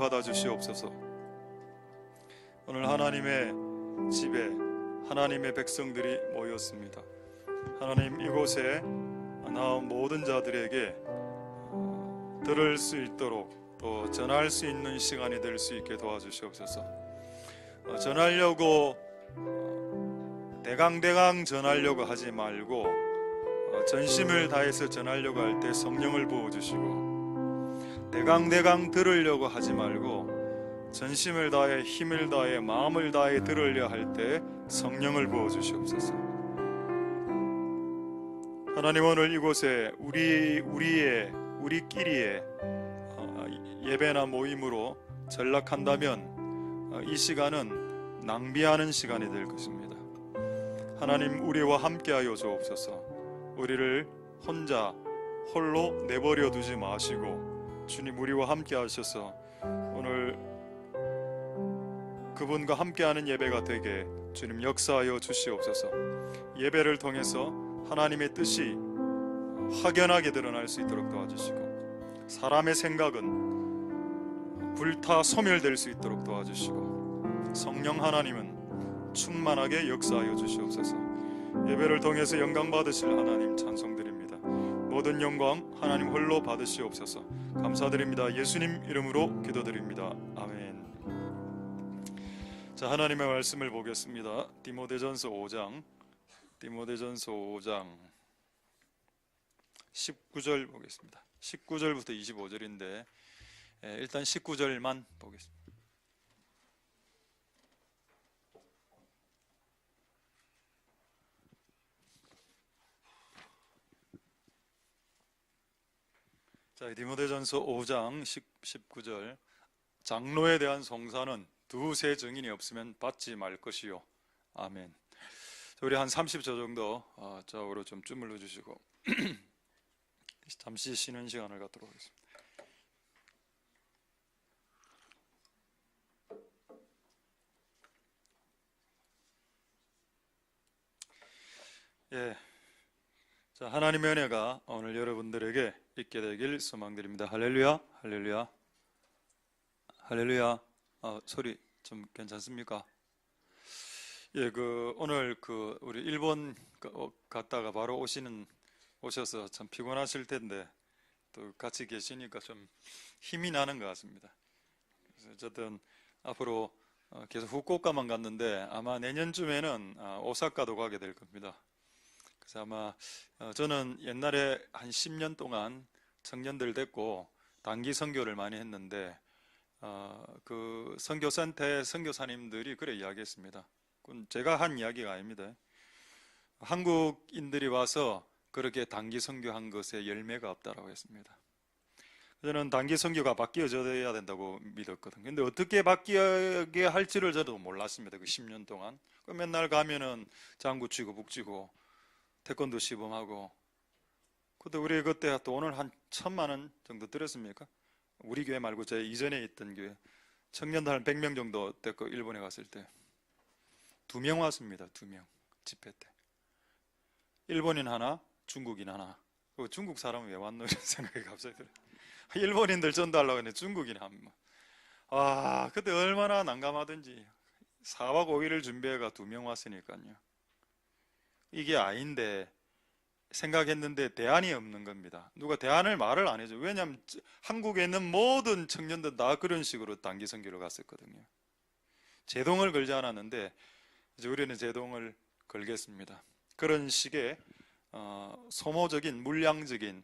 받아 주시옵소서. 오늘 하나님의 집에 하나님의 백성들이 모였습니다. 하나님, 이곳에 나온 모든 자들에게 들을 수 있도록 또 전할 수 있는 시간이 될 수 있게 도와주시옵소서. 전하려고 대강대강 전하려고 하지 말고 전심을 다해서 전하려고 할 때 성령을 부어주시고, 대강대강 들으려고 하지 말고 전심을 다해 힘을 다해 마음을 다해 들으려 할 때 성령을 부어주시옵소서. 하나님, 오늘 이곳에 우리끼리의 예배나 모임으로 전락한다면 이 시간은 낭비하는 시간이 될 것입니다. 하나님, 우리와 함께하여 주옵소서. 우리를 홀로 내버려 두지 마시고 주님, 우리와 함께 하셔서 오늘 그분과 함께하는 예배가 되게 주님 역사하여 주시옵소서. 예배를 통해서 하나님의 뜻이 확연하게 드러날 수 있도록 도와주시고, 사람의 생각은 불타 소멸될 수 있도록 도와주시고, 성령 하나님은 충만하게 역사하여 주시옵소서. 예배를 통해서 영광 받으실 하나님 찬송드립니다. 모든 영광 하나님 홀로 받으시옵소서. 감사드립니다. 예수님 이름으로 기도드립니다. 아멘. 자, 하나님의 말씀을 보겠습니다. 디모데전서 5장 19절 보겠습니다. 19절부터 25절인데 일단 19절만 보겠습니다. 자, 디모데전서 5장 19절. 장로에 대한 송사는 두세 증인이 없으면 받지 말 것이요. 아멘. 우리 한 30초 정도 좌우로 좀 주물러 주시고 잠시 쉬는 시간을 갖도록 하겠습니다. 예. 자, 하나님의 은혜가 오늘 여러분들에게 있게 되길 소망드립니다. 할렐루야, 할렐루야, 할렐루야. 소리 좀 괜찮습니까? 예, 오늘 우리 일본 갔다가 바로 오셔서 참 피곤하실 텐데 또 같이 계시니까 좀 힘이 나는 것 같습니다. 그래서 어쨌든 앞으로 계속 후쿠오카만 갔는데 아마 내년쯤에는 오사카도 가게 될 겁니다. 그래서 아마 저는 옛날에 한 10년 동안 청년들 데리고 단기 선교를 많이 했는데 그 선교센터의 선교사님들이 그래 이야기했습니다. 그건 제가 한 이야기가 아닙니다. 한국인들이 와서 그렇게 단기 선교한 것에 열매가 없다라고 했습니다. 저는 단기 선교가 바뀌어져야 된다고 믿었거든요. 근데 어떻게 바뀌게 할지를 저도 몰랐습니다. 그 10년 동안. 맨날 가면은 장구 치고 북치고 태권도 시범하고. 근데 우리 그때 돈을 한 1,000만 원 정도 들였습니까? 우리 교회 말고 제 이전에 있던 교회 청년들 한 100명 정도 데리고 일본에 갔을 때 2명 왔습니다. 2명 집회 때. 일본인 하나, 중국인 하나. 중국 사람은 왜 왔노? 이런 생각이 갑자기 들어요. 일본인들 전도하려고 했는데 중국인 한 명. 그때 얼마나 난감하든지 4박 5일을 준비해가 2명 왔으니까요. 이게 아닌데 생각했는데 대안이 없는 겁니다. 누가 대안을 말을 안 해줘. 왜냐하면 한국에 있는 모든 청년들 다 그런 식으로 단기 선교를 갔었거든요. 제동을 걸지 않았는데 이제 우리는 제동을 걸겠습니다. 그런 식의 소모적인 물량적인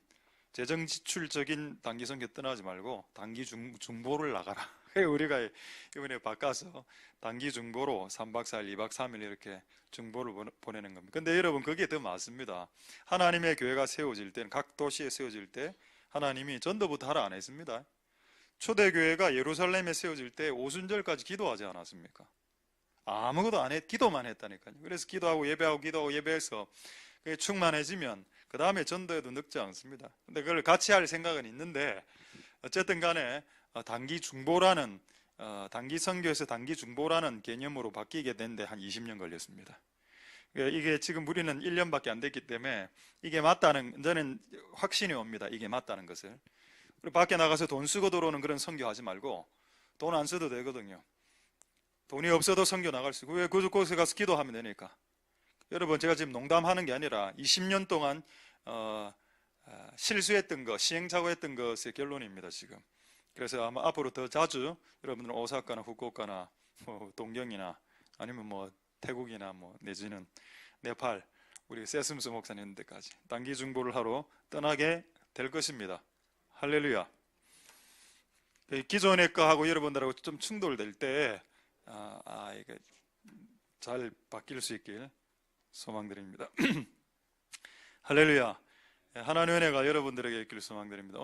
재정 지출적인 단기 선교 떠나지 말고 단기 중보를 나가라. 우리가 이번에 바꿔서 단기 중보로 3박 4일, 2박 3일 이렇게 중보를 보내는 겁니다. 근데 여러분, 그게 더 많습니다. 하나님의 교회가 세워질 때는, 각 도시에 세워질 때 하나님이 전도부터 하라 안 했습니다. 초대교회가 예루살렘에 세워질 때 오순절까지 기도하지 않았습니까? 아무것도 안 했, 기도만 했다니까요. 그래서 기도하고 예배하고 기도하고 예배해서 그게 충만해지면 그 다음에 전도에도 늙지 않습니다. 근데 그걸 같이 할 생각은 있는데 어쨌든 간에 단기 중보라는 단기 선교에서 단기 중보라는 개념으로 바뀌게 된데 한 20년 걸렸습니다. 이게 지금 우리는 1년밖에 안 됐기 때문에 이게 맞다는, 저는 확신이 옵니다. 이게 맞다는 것을. 그리고 밖에 나가서 돈 쓰고 들어오는 그런 선교하지 말고 돈 안 써도 되거든요. 돈이 없어도 선교 나갈 수 있고, 왜 그곳에 가서 기도하면 되니까. 여러분, 제가 지금 농담하는 게 아니라 20년 동안 실수했던 것, 시행착오했던 것의 결론입니다, 지금. 그래서 아마 앞으로 더 자주 여러분들은 오사카나 후쿠오카나 뭐 동경이나 아니면 뭐 태국이나 뭐 내지는 네팔, 우리 세슴스 목사님 데까지 단기 중보를 하러 떠나게 될 것입니다. 할렐루야. 기존의 거하고 여러분들하고 좀 충돌될 때 이게 잘 바뀔 수 있길 소망드립니다. 할렐루야. 하나님의 은혜가 여러분들에게 있길 소망드립니다.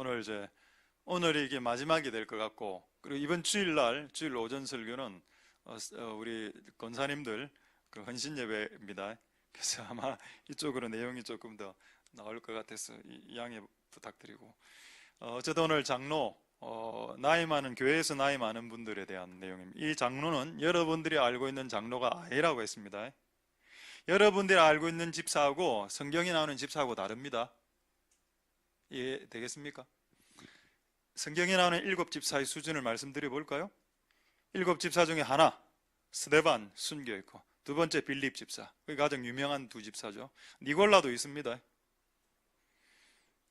오늘이 이게 마지막이 될 것 같고, 그리고 이번 주일날 주일 오전 설교는 우리 권사님들 그 헌신 예배입니다. 그래서 아마 이쪽으로 내용이 조금 더 나올 것 같아서 양해 부탁드리고, 어쨌든 오늘 장로, 나이 많은 교회에서 나이 많은 분들에 대한 내용입니다. 이 장로는 여러분들이 알고 있는 장로가 아니라고 했습니다. 여러분들이 알고 있는 집사하고 성경에 나오는 집사하고 다릅니다. 이해되겠습니까? 성경에 나오는 7 집사의 수준을 말씀드려 볼까요? 7 집사 중에 하나, 스데반 순교했고, 두 번째 빌립 집사, 그게 가장 유명한 2 집사죠. 니골라도 있습니다.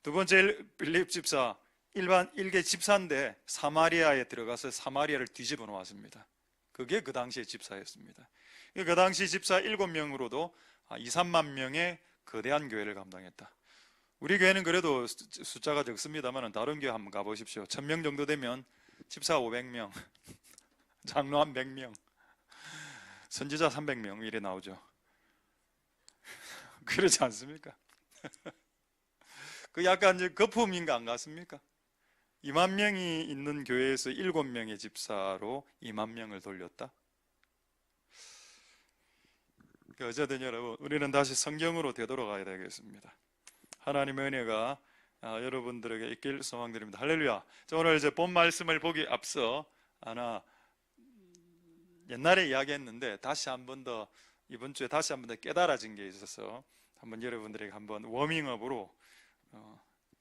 두 번째 빌립 집사, 일개 집사인데 사마리아에 들어가서 사마리아를 뒤집어 놓았습니다. 그게 그 당시의 집사였습니다. 그 당시 집사 7명으로도 2, 3만 명의 거대한 교회를 감당했다. 우리 교회는 그래도 숫자가 적습니다만 다른 교회 한번 가보십시오. 1000명 정도 되면 집사 500명, 장로 한 100명, 선지자 300명 이래 나오죠. 그렇지 않습니까? 그 약간 이제 거품인 거 안 같습니까? 2만 명이 있는 교회에서 7명의 집사로 2만 명을 돌렸다. 어쨌든 여러분, 우리는 다시 성경으로 되돌아가야 되겠습니다. 하나님의 은혜가 여러분들에게 있길 소망드립니다. 할렐루야. 오늘 이제 본 말씀을 보기 앞서 하나 옛날에 이야기했는데 다시 한 번 더, 이번 주에 다시 한 번 더 깨달아진 게 있어서 한번 여러분들에게 한번 워밍업으로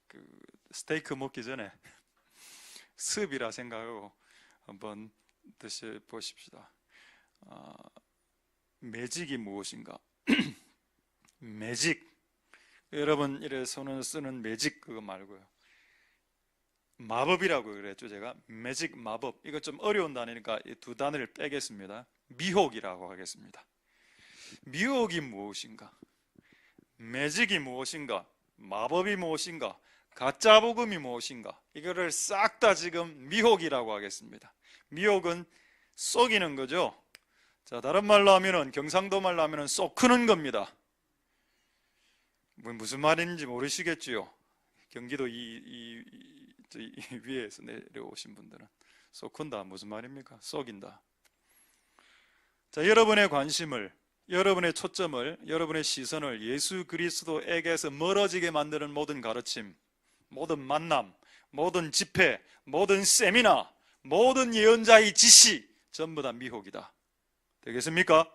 그 스테이크 먹기 전에 습이라 생각하고 한번 드셔보십시다. 매직이 무엇인가? 매직, 여러분 이래 손을 쓰는 매직 그거 말고요, 마법이라고 그랬죠. 제가 매직, 마법, 이거 좀 어려운 단어니까 이 2 단어를 빼겠습니다. 미혹이라고 하겠습니다. 미혹이 무엇인가? 매직이 무엇인가? 마법이 무엇인가? 가짜 복음이 무엇인가? 이거를 싹 다 지금 미혹이라고 하겠습니다. 미혹은 속이는 거죠. 자, 다른 말로 하면은, 경상도 말로 하면은 쏘크는 겁니다. 무슨 말인지 모르시겠지요. 경기도 이 위에서 내려오신 분들은 쏘큰다 무슨 말입니까? 속인다. 자, 여러분의 관심을, 여러분의 초점을, 여러분의 시선을 예수 그리스도에게서 멀어지게 만드는 모든 가르침, 모든 만남, 모든 집회, 모든 세미나, 모든 예언자의 지시 전부 다 미혹이다. 되겠습니까?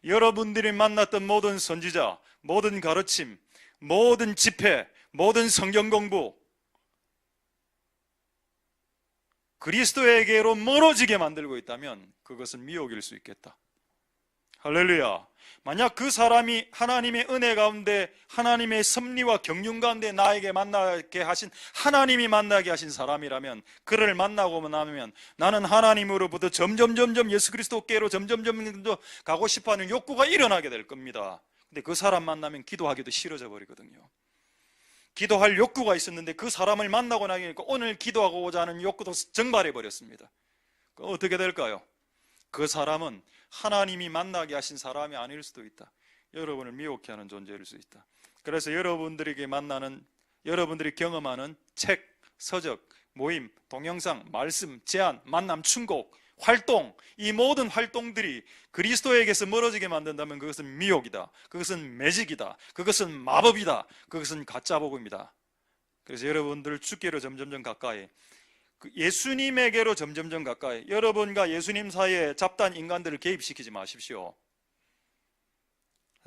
여러분들이 만났던 모든 선지자, 모든 가르침, 모든 집회, 모든 성경 공부, 그리스도에게로 멀어지게 만들고 있다면 그것은 미혹일 수 있겠다. 할렐루야. 만약 그 사람이 하나님의 은혜 가운데, 하나님의 섭리와 경륜 가운데 나에게 만나게 하신, 하나님이 만나게 하신 사람이라면, 그를 만나고 나면 나는 하나님으로부터 점점 예수 그리스도께로 점점 가고 싶어하는 욕구가 일어나게 될 겁니다. 근데 그 사람 만나면 기도하기도 싫어져 버리거든요. 기도할 욕구가 있었는데 그 사람을 만나고 나니까 오늘 기도하고자 하는 욕구도 증발해 버렸습니다. 어떻게 될까요? 그 사람은 하나님이 만나게 하신 사람이 아닐 수도 있다. 여러분을 미혹해 하는 존재일 수 있다. 그래서 여러분들에게 만나는, 여러분들이 경험하는 책, 서적, 모임, 동영상, 말씀, 제안, 만남, 충곡, 활동, 이 모든 활동들이 그리스도에게서 멀어지게 만든다면 그것은 미혹이다. 그것은 매직이다. 그것은 마법이다. 그것은 가짜 복음이다. 그래서 여러분들 주께로 점점 가까이, 예수님에게로 점점 가까이, 여러분과 예수님 사이에 잡다한 인간들을 개입시키지 마십시오.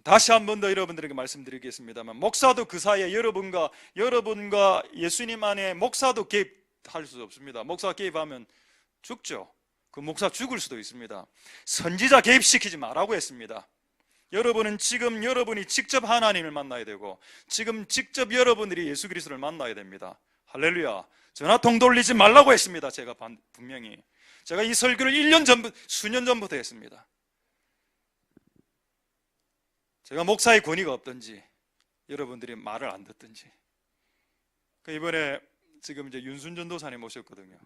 다시 한 번 더 여러분들에게 말씀드리겠습니다만, 목사도 그 사이에 여러분과 예수님 안에 목사도 개입할 수 없습니다. 목사가 개입하면 죽죠. 그 목사 죽을 수도 있습니다. 선지자 개입시키지 말라고 했습니다. 여러분은 지금 여러분이 직접 하나님을 만나야 되고 지금 직접 여러분들이 예수 그리스도를 만나야 됩니다. 할렐루야. 전화통 돌리지 말라고 했습니다. 제가 분명히 제가 이 설교를 1년 전부터 수년 전부터 했습니다. 제가 목사의 권위가 없든지 여러분들이 말을 안 듣든지. 이번에 지금 이제 윤순 전도사님 오셨거든요.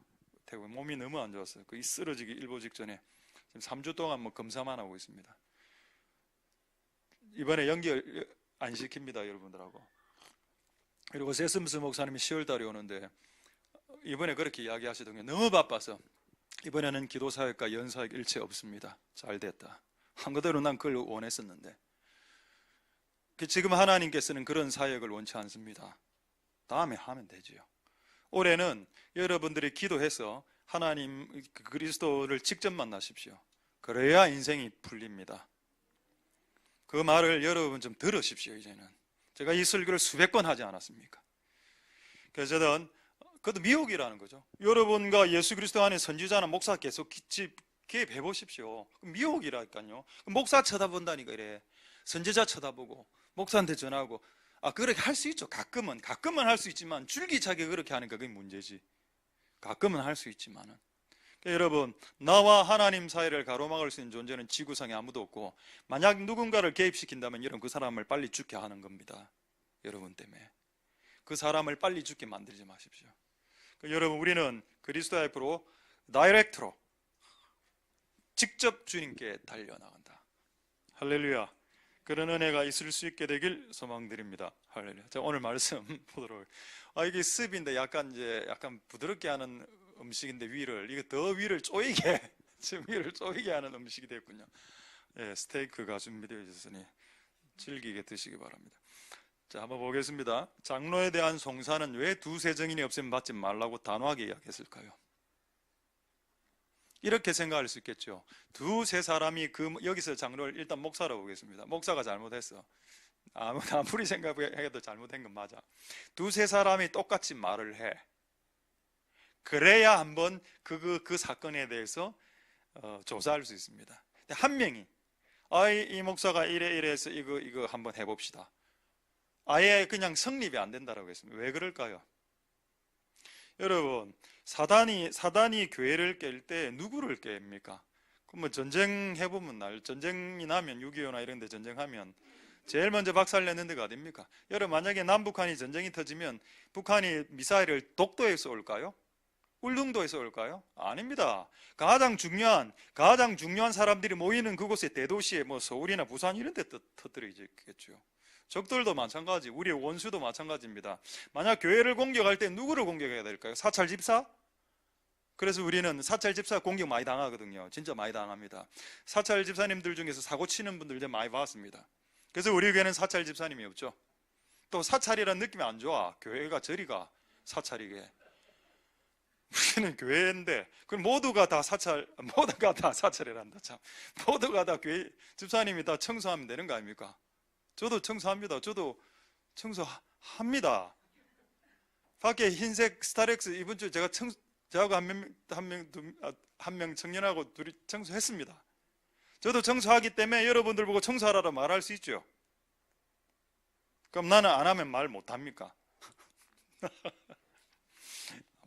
태국 몸이 너무 안 좋았어요. 거의 쓰러지기 일보 직전에 지금 3주 동안 뭐 검사만 하고 있습니다. 이번에 연결 안 시킵니다, 여러분들하고. 그리고 세슴스 목사님이 10월 달에 오는데 이번에 그렇게 이야기하시더군요. 너무 바빠서 이번에는 기도사역과 연사역 일체 없습니다. 잘 됐다. 한 그대로 난 그걸 원했었는데 지금 하나님께서는 그런 사역을 원치 않습니다. 다음에 하면 되지요. 올해는 여러분들이 기도해서 하나님 그리스도를 직접 만나십시오. 그래야 인생이 풀립니다. 그 말을 여러분 좀 들으십시오. 이제는 제가 이 설교를 수백 번 하지 않았습니까? 그래서 저는 그것도 미혹이라는 거죠. 여러분과 예수 그리스도 안에 선지자나 목사 계속 개입해 보십시오. 미혹이라니까요. 목사 쳐다본다니까 이래. 선지자 쳐다보고 목사한테 전하고 그렇게 할 수 있죠. 가끔은 할 수 있지만 줄기차게 그렇게 하니까 그게 문제지. 가끔은 할 수 있지만은 여러분, 나와 하나님 사이를 가로막을 수 있는 존재는 지구상에 아무도 없고 만약 누군가를 개입시킨다면 여러분 그 사람을 빨리 죽게 하는 겁니다. 여러분 때문에 그 사람을 빨리 죽게 만들지 마십시오. 여러분, 우리는 그리스도 앞으로 다이렉트로 직접 주님께 달려나간다. 할렐루야. 그런 은혜가 있을 수 있게 되길 소망드립니다. 할렐루야. 자, 오늘 말씀 보도록. 이게 습인데 약간 부드럽게 하는 음식인데 이게 더 위를 쪼이게 지금 위를 쪼이게 하는 음식이 됐군요. 예, 스테이크가 준비되어 있으니 즐기게 드시기 바랍니다. 자, 한번 보겠습니다. 장로에 대한 송사는 왜 두세 증인이 없으면 받지 말라고 단호하게 이야기했을까요? 이렇게 생각할 수 있겠죠. 두세 사람이 여기서 장로를 일단 목사라고 보겠습니다. 목사가 잘못했어. 아무리 생각해도 잘못한 건 맞아. 두세 사람이 똑같이 말을 해. 그래야 한번 그 사건에 대해서 조사할 수 있습니다. 한 명이 이 목사가 이래 해서 이거 한번 해봅시다. 아예 그냥 성립이 안 된다라고 했습니다. 왜 그럴까요? 여러분, 사단이 교회를 깰 때 누구를 깹니까? 그럼 전쟁 해보면 전쟁이 나면 6.25나 이런 데 전쟁하면 제일 먼저 박살내는 데가 어딥니까? 여러분, 만약에 남북한이 전쟁이 터지면 북한이 미사일을 독도에서 올까요? 울릉도에서 올까요? 아닙니다. 가장 중요한 사람들이 모이는 그곳의 대도시에 서울이나 부산 이런 데 터뜨리겠죠. 적들도 마찬가지, 우리의 원수도 마찬가지입니다. 만약 교회를 공격할 때 누구를 공격해야 될까요? 사찰 집사? 그래서 우리는 사찰 집사 공격 많이 당하거든요. 진짜 많이 당합니다. 사찰 집사님들 중에서 사고 치는 분들 이제 많이 봤습니다. 그래서 우리 교회는 사찰 집사님이 없죠. 또 사찰이라는 느낌이 안 좋아. 교회가 저리가 사찰이게. 우리는 교회인데 그럼 모두가 다 사찰이란다. 참, 모두가 다 교회 집사님이 다 청소하면 되는 거 아닙니까? 저도 청소합니다. 저도 청소합니다. 밖에 흰색 스타렉스 이번 주에 저하고 한 명 청년하고 둘이 청소했습니다. 저도 청소하기 때문에 여러분들 보고 청소하라고 말할 수 있죠. 그럼 나는 안 하면 말 못합니까?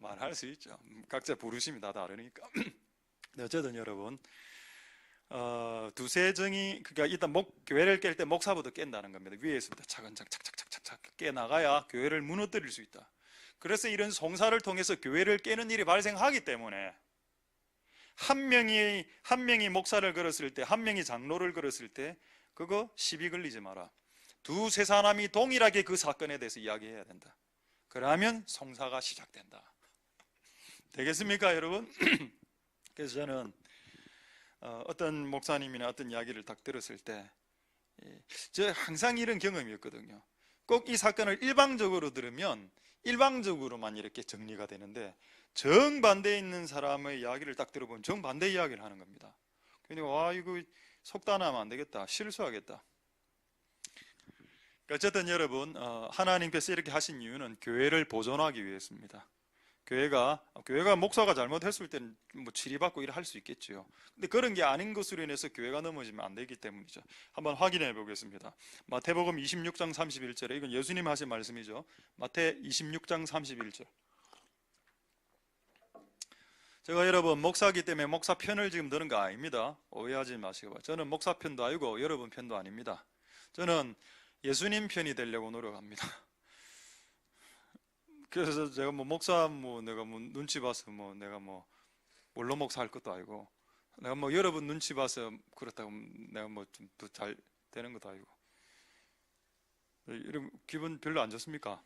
말할 수 있죠. 각자 부르심이 다 다르니까. 어쨌든 여러분, 두세 정이 그러니까 일단 교회를 깰 때 목사부터 깬다는 겁니다. 위에서부터 차근차근 착착착착 깨 나가야 교회를 무너뜨릴 수 있다. 그래서 이런 송사를 통해서 교회를 깨는 일이 발생하기 때문에 한 명이 목사를 걸었을 때, 한 명이 장로를 걸었을 때 그거 시비 걸리지 마라. 두세 사람이 동일하게 그 사건에 대해서 이야기해야 된다. 그러면 송사가 시작된다. 되겠습니까, 여러분? 그래서 저는 어떤 목사님이나 어떤 이야기를 딱 들었을 때 저 항상 이런 경험이었거든요. 꼭 이 사건을 일방적으로 들으면 일방적으로만 이렇게 정리가 되는데 정반대에 있는 사람의 이야기를 딱 들어보면 정반대 이야기를 하는 겁니다. 그러니까 이거 속단하면 안 되겠다. 실수하겠다. 어쨌든 여러분, 하나님께서 이렇게 하신 이유는 교회를 보존하기 위해서입니다. 교회가 목사가 잘못했을 때는 뭐 치리받고 일할 수 있겠죠. 근데 그런 게 아닌 것으로 인해서 교회가 넘어지면 안 되기 때문이죠. 한번 확인해 보겠습니다. 마태복음 26장 31절에 이건 예수님 하신 말씀이죠. 마태 26장 31절. 제가 여러분 목사기 때문에 목사 편을 지금 드는 거 아닙니다. 오해하지 마시고. 저는 목사 편도 아니고 여러분 편도 아닙니다. 저는 예수님 편이 되려고 노력합니다. 그래서 제가 뭐 목사 내가 눈치 봐서 내가 원로 목사 할 것도 아니고, 내가 여러분 눈치 봐서 그렇다고 내가 좀 더 잘 되는 것도 아니고. 이런 기분 별로 안 좋습니까?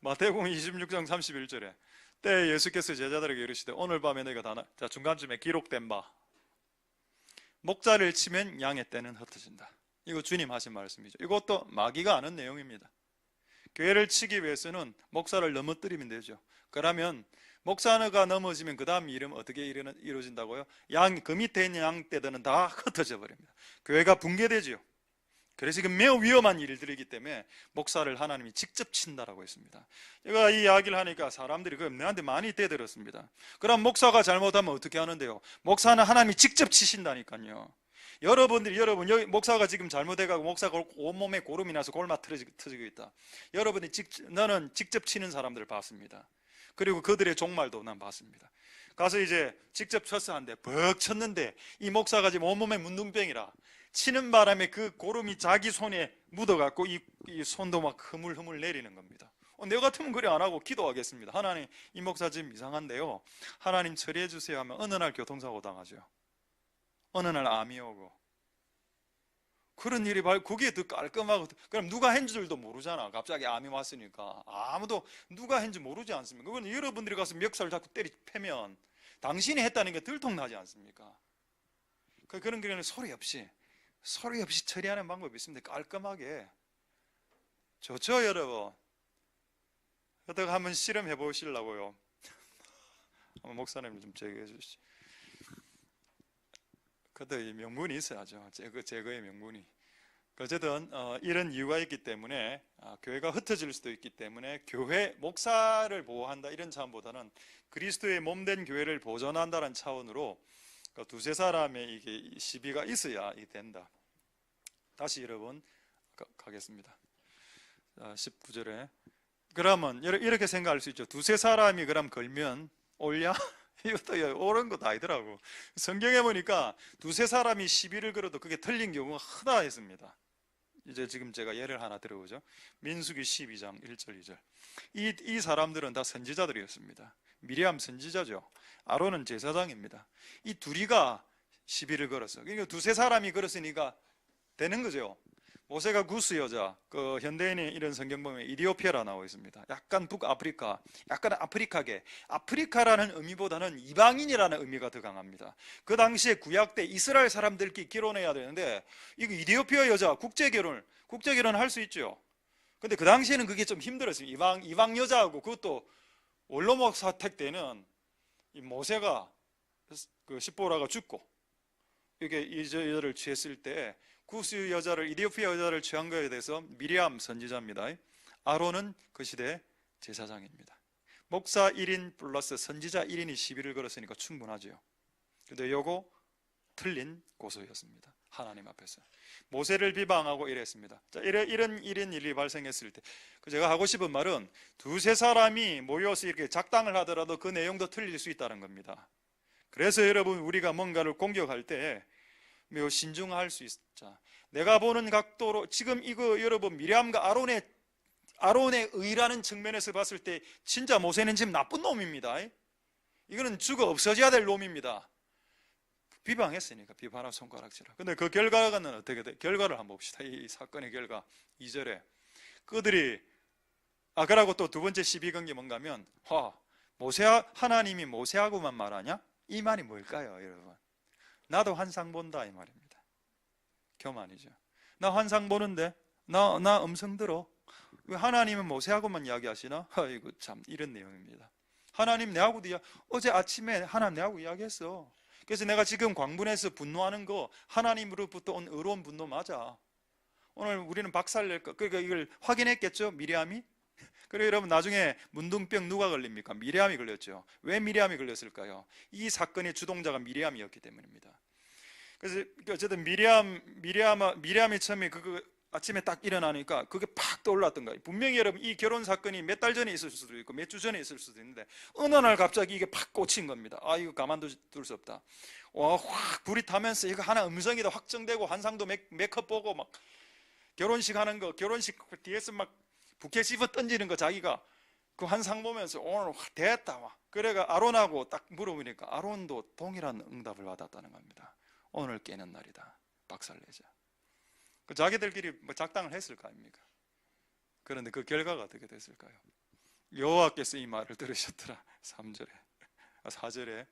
마태복음 26장 31절에 때 예수께서 제자들에게 이르시되 오늘 밤에 너희가 자, 중간쯤에 기록된 바 목자를 치면 양의 떼는 흩어진다. 이거 주님 하신 말씀이죠. 이것도 마귀가 아는 내용입니다. 교회를 치기 위해서는 목사를 넘어뜨리면 되죠. 그러면 목사가 넘어지면 그 다음 일은 어떻게 이루어진다고요? 그 밑에 있는 양 떼들은 다 흩어져 버립니다. 교회가 붕괴되죠. 그래서 이건 매우 위험한 일들이기 때문에 목사를 하나님이 직접 친다라고 했습니다. 제가 이 이야기를 하니까 사람들이 내한테 많이 대들었습니다. 그럼 목사가 잘못하면 어떻게 하는데요? 목사는 하나님이 직접 치신다니까요. 여러분 여기 목사가 지금 잘못해가고 목사가 온몸에 고름이 나서 골마 터지고 있다. 너는 직접 치는 사람들을 봤습니다. 그리고 그들의 종말도 난 봤습니다. 가서 이제 직접 쳤어 한데 벅 쳤는데 이 목사가 지금 온몸에 문둥병이라 치는 바람에 그 고름이 자기 손에 묻어갖고 이 손도 막 흐물흐물 내리는 겁니다. 내 같으면 그래 안 하고 기도하겠습니다. 하나님, 이 목사 지금 이상한데요, 하나님 처리해 주세요 하면 어느 날 교통사고 당하죠. 어느 날 암이 오고. 그런 일이 그게 더 깔끔하고, 그럼 누가 한 줄도 모르잖아. 갑자기 암이 왔으니까 아무도 누가 한지 모르지 않습니까? 그건 여러분들이 가서 멱살 자꾸 패면 당신이 했다는 게 들통나지 않습니까? 그런 경우는 소리 없이 처리하는 방법이 있습니다. 깔끔하게. 좋죠, 여러분? 어떻게 한번 실험해 보시려고요? 한번 목사님 좀 제거해 주시죠. 그것도 명분이 있어야죠. 제거의 명분이. 어쨌든 이런 이유가 있기 때문에 교회가 흩어질 수도 있기 때문에 교회 목사를 보호한다 이런 차원보다는 그리스도의 몸된 교회를 보존한다는 차원으로 두세 사람의 이게 시비가 있어야 된다. 다시 여러분 가겠습니다. 19절에 그러면 이렇게 생각할 수 있죠. 두세 사람이 그럼 걸면 옳냐? 이것도 옳은 것도 아니더라고. 성경에 보니까 두세 사람이 시비를 걸어도 그게 틀린 경우가 흔하 했습니다. 이제 지금 제가 예를 하나 들어보죠. 민수기 12장 1절 2절. 이 사람들은 다 선지자들이었습니다. 미리암 선지자죠. 아론은 제사장입니다. 이 둘이가 시비를 걸었어. 그러니까 두세 사람이 걸었으니까 되는 거죠. 모세가 구스 여자, 현대인이 이런 성경 보면 이디오피아라 나와 있습니다. 약간 북아프리카, 약간 아프리카계. 아프리카라는 의미보다는 이방인이라는 의미가 더 강합니다. 그 당시에 구약 때 이스라엘 사람들끼리 결혼해야 되는데 이거 이디오피아 여자 국제결혼 할 수 있죠. 근데 그 당시에는 그게 좀 힘들었어요. 이방 여자하고, 그것도 원로목 사택 때는 이 모세가 그 십보라가 죽고 이게 이 여자를 취했을 때 구스 여자를, 이디오피아 여자를 취한 거에 대해서 미리암 선지자입니다. 아론은 그 시대 제사장입니다. 목사 1인 플러스 선지자 1인이 시비를 걸었으니까 충분하죠. 근데 요거 틀린 고소였습니다. 하나님 앞에서 모세를 비방하고 이랬습니다. 자, 이런 일이 발생했을 때 제가 하고 싶은 말은 두세 사람이 모여서 이렇게 작당을 하더라도 그 내용도 틀릴 수 있다는 겁니다. 그래서 여러분, 우리가 뭔가를 공격할 때 매우 신중할 수 있자. 내가 보는 각도로 지금 이거 여러분, 미리암과 아론의 의라는 측면에서 봤을 때 진짜 모세는 지금 나쁜 놈입니다. 이거는 죽어 없어져야 될 놈입니다. 비방했으니까 비판하고 손가락질하. 근데 그 결과는 어떻게 돼? 결과를 한번 봅시다. 이 사건의 결과 2절에 그들이 그러고 또 두 번째 시비 건 게 뭔가 하면 하나님이 모세하고만 말하냐? 이 말이 뭘까요, 여러분? 나도 환상 본다 이 말입니다. 교만이죠. 나 환상 보는데 나 음성 들어. 왜 하나님은 모세하고만 이야기하시나? 이거 참 이런 내용입니다. 하나님 내하고도 어제 아침에 하나님 내하고 이야기했어. 그래서 내가 지금 광분해서 분노하는 거 하나님으로부터 온 의로운 분노 맞아. 오늘 우리는 박살낼 거. 그러니까 이걸 확인했겠죠, 미리암이? 그리고 여러분 나중에 문둥병 누가 걸립니까? 미리암이 걸렸죠. 왜 미리암이 걸렸을까요? 이 사건의 주동자가 미리암이었기 때문입니다. 그래서 어쨌든 미리암이 처음에 아침에 딱 일어나니까 그게 팍 떠올랐던 거예요. 분명히 여러분 이 결혼 사건이 몇 달 전에 있을 수도 있고 몇 주 전에 있을 수도 있는데 어느 날 갑자기 이게 팍 꽂힌 겁니다. 아, 이거 가만둘 수 없다. 와, 확 불이 타면서 이거 하나 음성이다 확정되고 환상도 메이크업 보고 막 결혼식 하는 거, 결혼식 뒤에서 막 부케 씹어 던지는 거 자기가 그 환상 보면서 오늘 됐다. 와. 그래가 아론하고 딱 물어보니까 아론도 동일한 응답을 받았다는 겁니다. 오늘 깨는 날이다. 박살내자. 그 자기들끼리 뭐 작당을 했을 거 아닙니까? 그런데 그 결과가 어떻게 됐을까요? 여호와께서 이 말을 들으셨더라. 3절에 4절에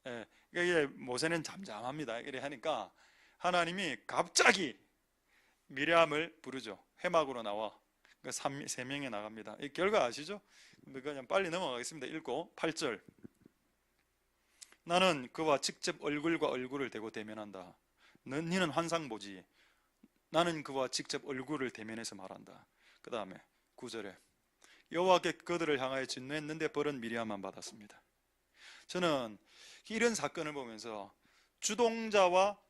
예, 이게 모세는 잠잠합니다. 이래 하니까 하나님이 갑자기 미리암을 부르죠. 회막으로 나와. 세 명이 나갑니다. 이 결과 아시죠? 그냥 빨리 넘어가겠습니다. 읽고 8절. 나는 그와 직접 얼굴과 얼굴을 대고 대면한다. 너는 환상 보지. 나는 그와 직접 얼굴을 대면해서 말한다. 그 다음에 9절에 여호와께 그들을 향하여 진노했는데 벌은 미리암만 받았습니다. 저는 이런 사건을 보면서 주동자와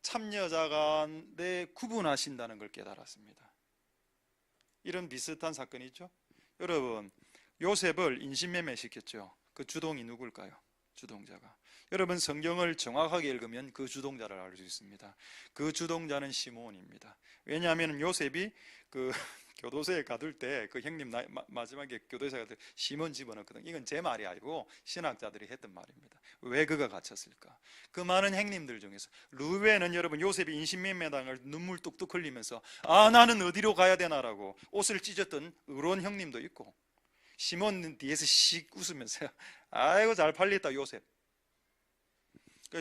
참여자 간에 구분하신다는 걸 깨달았습니다. 이런 비슷한 사건이 있죠. 여러분, 요셉을 인신매매 시켰죠. 그 주동이 누굴까요? 주동자가. 여러분, 성경을 정확하게 읽으면 그 주동자를 알 수 있습니다. 그 주동자는 시므온입니다. 왜냐하면 요셉이 그 교도소에 가둘 때 그 형님 마지막에 교도소에 가둘 때 시몬 집어넣거든. 이건 제 말이 아니고 신학자들이 했던 말입니다. 왜 그가 갇혔을까? 그 많은 형님들 중에서 루벤은 여러분 요셉이 인신매매당을 눈물 뚝뚝 흘리면서 아, 나는 어디로 가야 되나라고 옷을 찢었던 의로운 형님도 있고, 시몬은 뒤에서 씩 웃으면서 아이고 잘 팔렸다 요셉.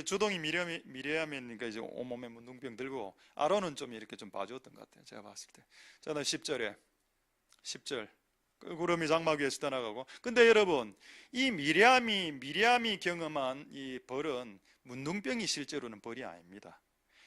주동이 미리암이니까 이제 온몸에 문둥병 들고, 아론은 좀 이렇게 좀 봐주었던 것 같아요. 제가 봤을 때. 자, 10절. 구름이 장막 위에서 떠나가고. 근데 여러분, 이 미리암이 경험한 이 벌은 문둥병이 실제로는 벌이 아닙니다.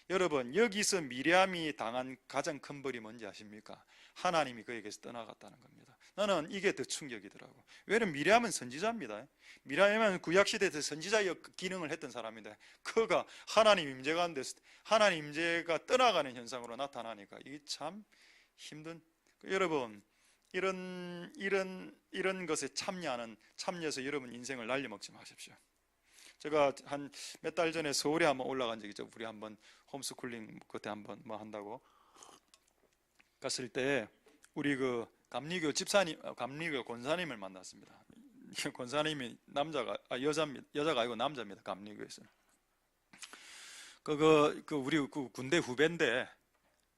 여러분, 여기서 미리암이 당한 가장 큰 벌이 뭔지 아십니까? 하나님이 그에게서 떠나갔다는 겁니다. 나는 이게 더 충격이더라고. 왜냐면 미리암은 선지자입니다. 미리암은 구약시대에서 선지자의 기능을 했던 사람인데 그가 하나님 임재가 안 돼서 하나님 임재가 떠나가는 현상으로 나타나니까 이게 참 힘든. 여러분, 이런 것에 참여해서 여러분 인생을 날려먹지 마십시오. 제가 한 몇 달 전에 서울에 한번 올라간 적이 있죠. 우리 한번 홈스쿨링 그때 한번 뭐 한다고 갔을 때 우리 그 감리교 집사님, 감리교 권사님을 만났습니다. 권사님이 여자가 아니고 남자입니다. 감리교에서. 우리 군대 후배인데,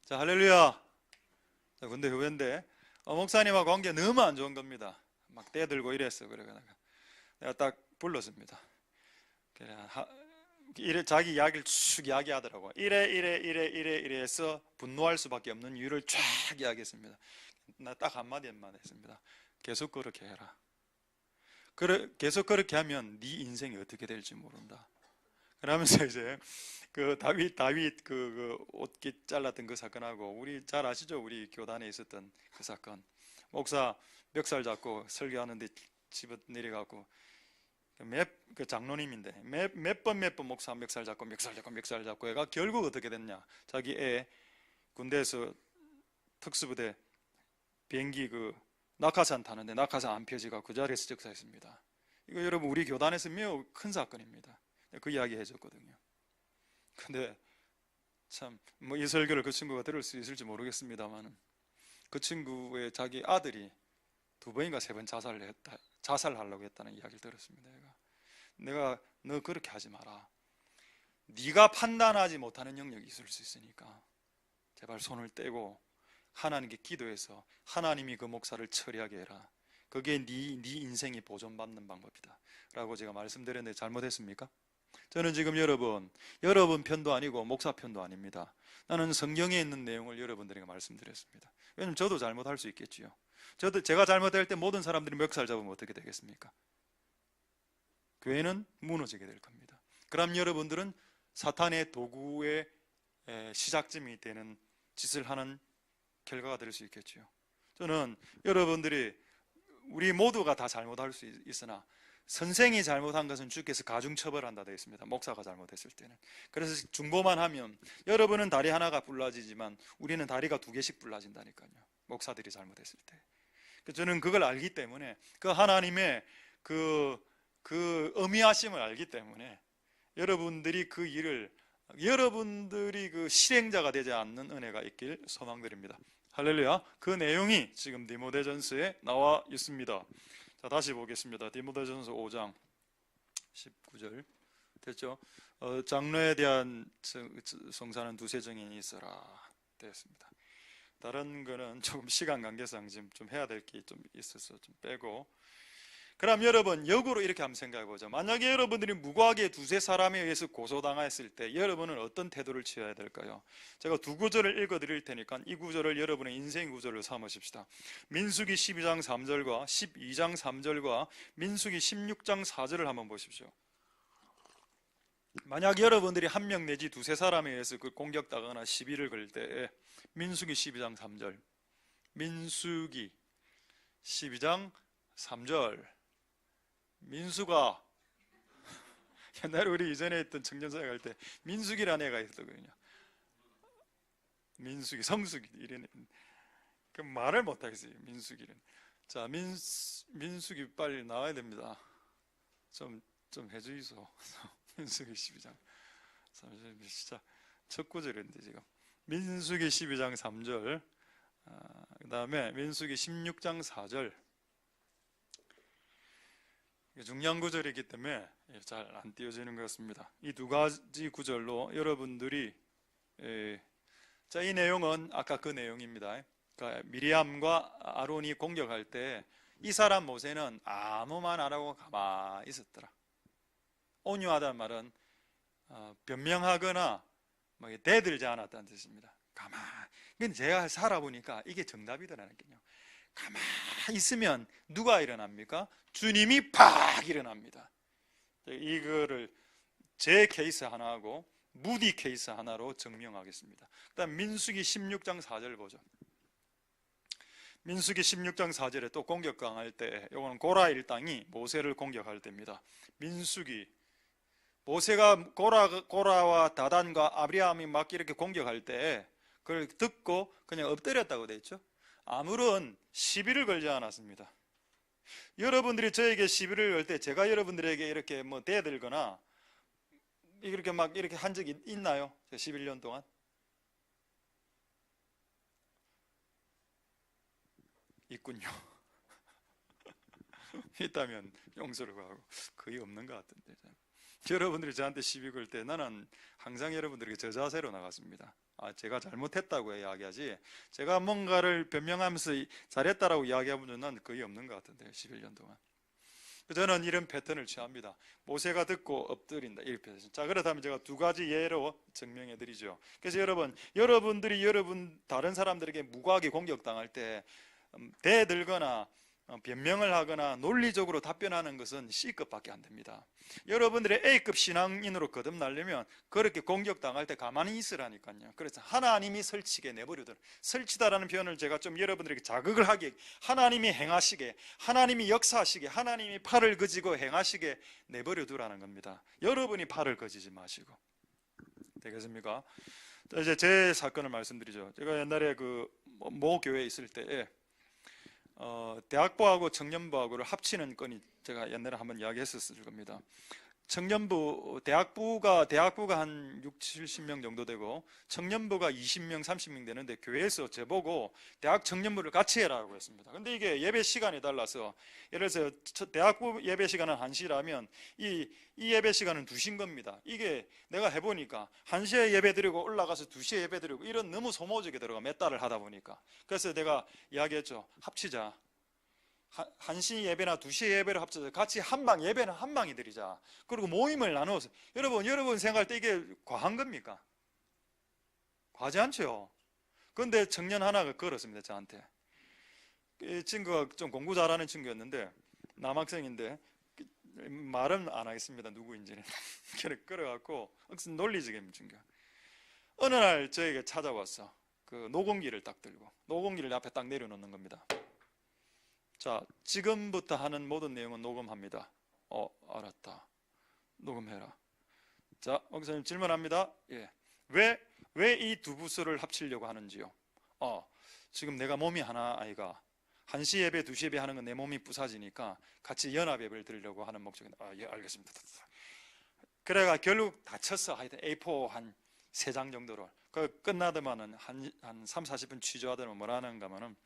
자, 할렐루야. 자, 군대 후배인데, 목사님하고 관계 너무 안 좋은 겁니다. 막 떼들고 이랬어. 그래가 내가 딱 불렀습니다. 그래, 자기 이야기를 쭉 이야기하더라고. 이래 해서 분노할 수밖에 없는 이유를 쫙 이야기했습니다. 나 딱 한마디만 했습니다. 계속 그렇게 해라. 계속 그렇게 하면 네 인생이 어떻게 될지 모른다. 그러면서 이제 그 다윗 그 옷깃 잘랐던 그 사건하고, 우리 잘 아시죠? 우리 교단에 있었던 그 사건. 목사 멱살 잡고 설교하는데 집어 내려가고, 그 장로님인데 몇 번 목사 멱살 잡고 얘가 결국 어떻게 됐냐? 자기 애 군대에서 특수부대 비행기 그 낙하산 타는데 낙하산 안 펴지가 그 자리에서 즉사했습니다. 이거 여러분 우리 교단에서 매우 큰 사건입니다. 그 이야기 해줬거든요. 근데 참 뭐 이 설교를 그 친구가 들을 수 있을지 모르겠습니다만, 그 친구의 자기 아들이 2번인가 3번 자살하려고 했다는 이야기를 들었습니다. 내가 너 그렇게 하지 마라. 네가 판단하지 못하는 영역이 있을 수 있으니까 제발 손을 떼고 하나님께 기도해서 하나님이 그 목사를 처리하게 해라. 그게 네 인생이 보존받는 방법이다 라고 제가 말씀드렸는데 잘못했습니까? 저는 지금 여러분 편도 아니고 목사 편도 아닙니다. 나는 성경에 있는 내용을 여러분들에게 말씀드렸습니다. 왜냐면 저도 잘못할 수 있겠지요. 제가 잘못할 때 모든 사람들이 멱살 잡으면 어떻게 되겠습니까? 교회는 무너지게 될 겁니다. 그럼 여러분들은 사탄의 도구의 시작점이 되는 짓을 하는 결과가 될 수 있겠지요. 저는 여러분들이 우리 모두가 다 잘못할 수 있으나 선생이 잘못한 것은 주께서 가중처벌한다 되어 있습니다. 목사가 잘못했을 때는. 그래서 중보만 하면 여러분은 다리 하나가 불라지지만 우리는 다리가 2개씩 불라진다니까요. 목사들이 잘못했을 때. 저는 그걸 알기 때문에 그 하나님의 그 어미하심을 알기 때문에 여러분들이 그 일을 여러분들이 그 실행자가 되지 않는 은혜가 있길 소망드립니다. 할렐루야. 그 내용이 지금 디모데전서에 나와 있습니다. 자, 다시 보겠습니다. 디모데전서 5장 19절 됐죠? 장로에 대한 성사는 2세 정인이 있어라 되었습니다. 다른 거는 조금 시간 관계상 지금 좀 해야 될 게 좀 있어서 좀 빼고. 그럼 여러분 역으로 이렇게 한번 생각해 보죠. 만약에 여러분들이 무고하게 2세 사람에 의해서 고소당했을 때 여러분은 어떤 태도를 취해야 될까요? 제가 2구절을 읽어 드릴 테니까 이 구절을 여러분의 인생 구절로 삼으십시다. 민수기 12장 3절과 12장 3절과 민수기 16장 4절을 한번 보십시오. 만약 여러분들이 1명 내지 2세 사람에 의해서 그 공격당하거나 시비를 걸 때 민수기 12장 3절, 민수기 12장 3절. 민수가 옛날에 우리 이전에 했던 청년사회 갈 때 민숙이라는 애가 있었거든요. 민숙이, 성숙이 이런 그 말을 못 하겠어요. 민숙이는. 자, 민숙이 빨리 나와야 됩니다. 좀 해주이소. 민숙이 12장 3절 진짜 첫 구절인데 지금 민숙이 12장 3절, 그 다음에 민숙이 16장 4절. 중요한 구절이기 때문에 잘 안 띄어지는 것 같습니다. 이 2가지 구절로 여러분들이 자, 이 내용은 아까 그 내용입니다. 그러니까 미리암과 아론이 공격할 때 이 사람 모세는 아무 말 안 하고 가만히 있었더라. 온유하다는 말은 변명하거나 대들지 않았다는 뜻입니다. 가만히. 근데 제가 살아보니까 이게 정답이더라니까요. 가만히 있으면 누가 일어납니까? 주님이 팍 일어납니다. 이거를 제 케이스 하나하고 무디 케이스 하나로 증명하겠습니다. 그다음 민수기 16장 4절 보죠. 민수기 16장 4절에 또 공격 강할 때, 이거는 고라 일당이 모세를 공격할 때입니다. 민수기 모세가 고라와 다단과 아브라함이 막 이렇게 공격할 때 그걸 듣고 그냥 엎드렸다고 되어 있죠. 아무런 시비를 걸지 않았습니다. 여러분들이 저에게 시비를 걸 때 제가 여러분들에게 이렇게 대들거나 이렇게 막 이렇게 한 적이 있나요? 11년 동안? 있군요. 있다면 용서를 구하고 거의 없는 것 같은데. 여러분들이 저한테 시비 걸 때 나는 항상 여러분들에게 저 자세로 나갔습니다. 제가 잘못했다고 이야기하지 제가 뭔가를 변명하면서 잘했다라고 이야기하면 난 거의 없는 것 같은데요. 11년 동안. 저는 이런 패턴을 취합니다. 모세가 듣고 엎드린다. 이렇게. 자, 그렇다면 제가 2가지 예로 증명해 드리죠. 그래서 여러분들이 다른 사람들에게 무고하게 공격당할 때 대들거나 변명을 하거나 논리적으로 답변하는 것은 C급밖에 안 됩니다. 여러분들의 A급 신앙인으로 거듭나려면 그렇게 공격당할 때 가만히 있으라니까요. 그래서 하나님이 설치게 내버려둬. 설치다라는 표현을 제가 좀 여러분들에게 자극을 하게, 하나님이 행하시게, 하나님이 역사하시게, 하나님이 팔을 그지고 행하시게 내버려두라는 겁니다. 여러분이 팔을 그지지 마시고. 되겠습니까? 이제 제 사건을 말씀드리죠. 제가 옛날에 모 교회에 있을 때에 대학부하고 청년부하고를 합치는 건이 제가 옛날에 한번 이야기했었을 겁니다. 대학부가 한 6, 70명 정도 되고 청년부가 20명, 30명 되는데 교회에서 저보고 대학 청년부를 같이 해라고 했습니다. 근데 이게 예배 시간이 달라서 예를 들어서 대학부 예배 시간은 1시라면 이 예배 시간은 2시인 겁니다. 이게 내가 해보니까 1시에 예배 드리고 올라가서 2시에 예배 드리고 이런 너무 소모적이 들어가 몇 달을 하다 보니까 그래서 내가 이야기했죠. 합치자. 1시 예배나 2시 예배를 합쳐서 같이 예배는 한 방에 드리자. 그리고 모임을 나누어서 여러분 생각할 때 이게 과한 겁니까? 과하지 않죠. 그런데 청년 하나가 걸었습니다. 저한테. 이 친구가 좀 공부 잘하는 친구였는데 남학생인데 말은 안 하겠습니다. 누구인지는. 그래 끌어갖고 논리적인 친구. 어느 날 저에게 찾아왔어. 그 녹음기를 딱 들고 녹음기를 내 앞에 딱 내려놓는 겁니다. 자, 지금부터 하는 모든 내용은 녹음합니다. 알았다. 녹음해라. 자, 목사님 질문합니다. 예. 왜 이 두 부서를 합치려고 하는지요? 지금 내가 몸이 하나 아이가 1시 예배, 2시 예배 하는 건 내 몸이 부사지니까 같이 연합 예배를 드리려고 하는 목적입니다. 예, 알겠습니다. 그래가 결국 다쳤어. 하여튼 A4 한 3장 정도로. 그 끝나더만은 한 3, 40분 취조하더니 뭐라 하는가 하면은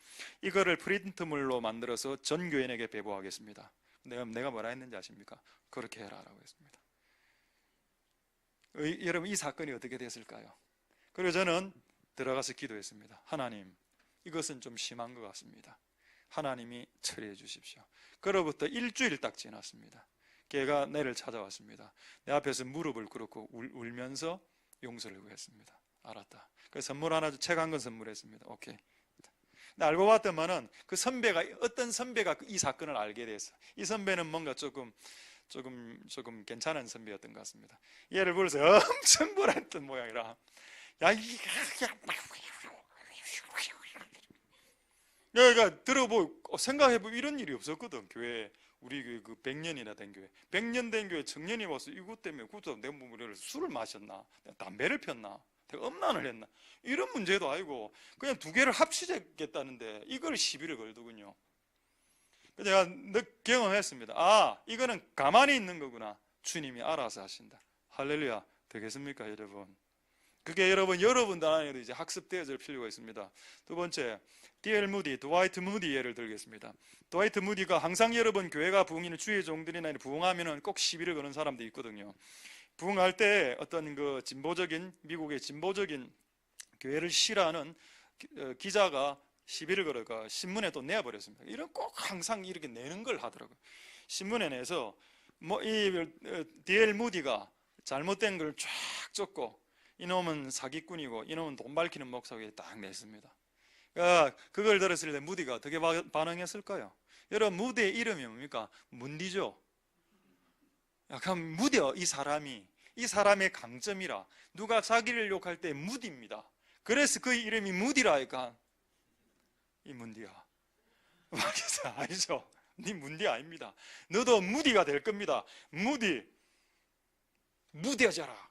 이거를 프린트물로 만들어서 전 교인에게 배부하겠습니다. 내가 뭐라 했는지 아십니까? 그렇게 해라라고 했습니다. 여러분, 이 사건이 어떻게 됐을까요? 그리고 저는 들어가서 기도했습니다. 하나님, 이것은 좀 심한 것 같습니다. 하나님이 처리해 주십시오. 그로부터 일주일 딱 지났습니다. 걔가 내를 찾아왔습니다. 내 앞에서 무릎을 꿇고 울면서 용서를 구했습니다. 알았다. 그래서 선물 하나, 책 한 권 선물했습니다. 오케이. 근데 알고 봤더만은 그 선배가, 어떤 선배가 이 사건을 알게 됐어. 이 선배는 뭔가 조금 괜찮은 선배였던 것 같습니다. 얘를 불러서 엄청 뭐랬던 모양이라. 야, 내가 들어보고 생각해보면 이런 일이 없었거든. 교회, 우리 그 100년이나 된 교회, 100년 된 교회 청년이 와서 이것 때문에 내가 뭐 술을 마셨나, 담배를 폈나, 내가 음란을 했나, 이런 문제도 아니고 그냥 두 개를 합치겠다는데 이걸 시비를 걸더군요. 제가 경험했습니다. 이거는 가만히 있는 거구나. 주님이 알아서 하신다. 할렐루야. 되겠습니까, 여러분? 그게 여러분 안에도 이제 학습되어질 필요가 있습니다. 두 번째, D.L. 무디, 드와이트 무디 예를 들겠습니다. 드와이트 무디가 항상 여러분 교회가 부흥이는 주의 종들이나 부흥하면은 꼭 시비를 거는 사람도 있거든요. 부흥할 때 어떤 그 미국의 진보적인 교회를 싫어하는 기자가 시비를 걸어가 신문에 또 내버렸습니다. 이런 꼭 항상 이렇게 내는 걸 하더라고요. 신문에 내서 이 D.L. 무디가 잘못된 걸 쫙 적고 이놈은 사기꾼이고 이놈은 돈 밝히는 목사에게 딱 냈습니다. 그걸 들었을 때 무디가 어떻게 반응했을까요? 여러분, 무디의 이름이 뭡니까? 문디죠. 약간 무디요. 이 사람의 강점이라. 누가 자기를 욕할 때 무디입니다. 그래서 그 이름이 무디라니까. 이 문디야. 아니죠. 네 문디 아닙니다. 너도 무디가 될 겁니다. 무디해져라.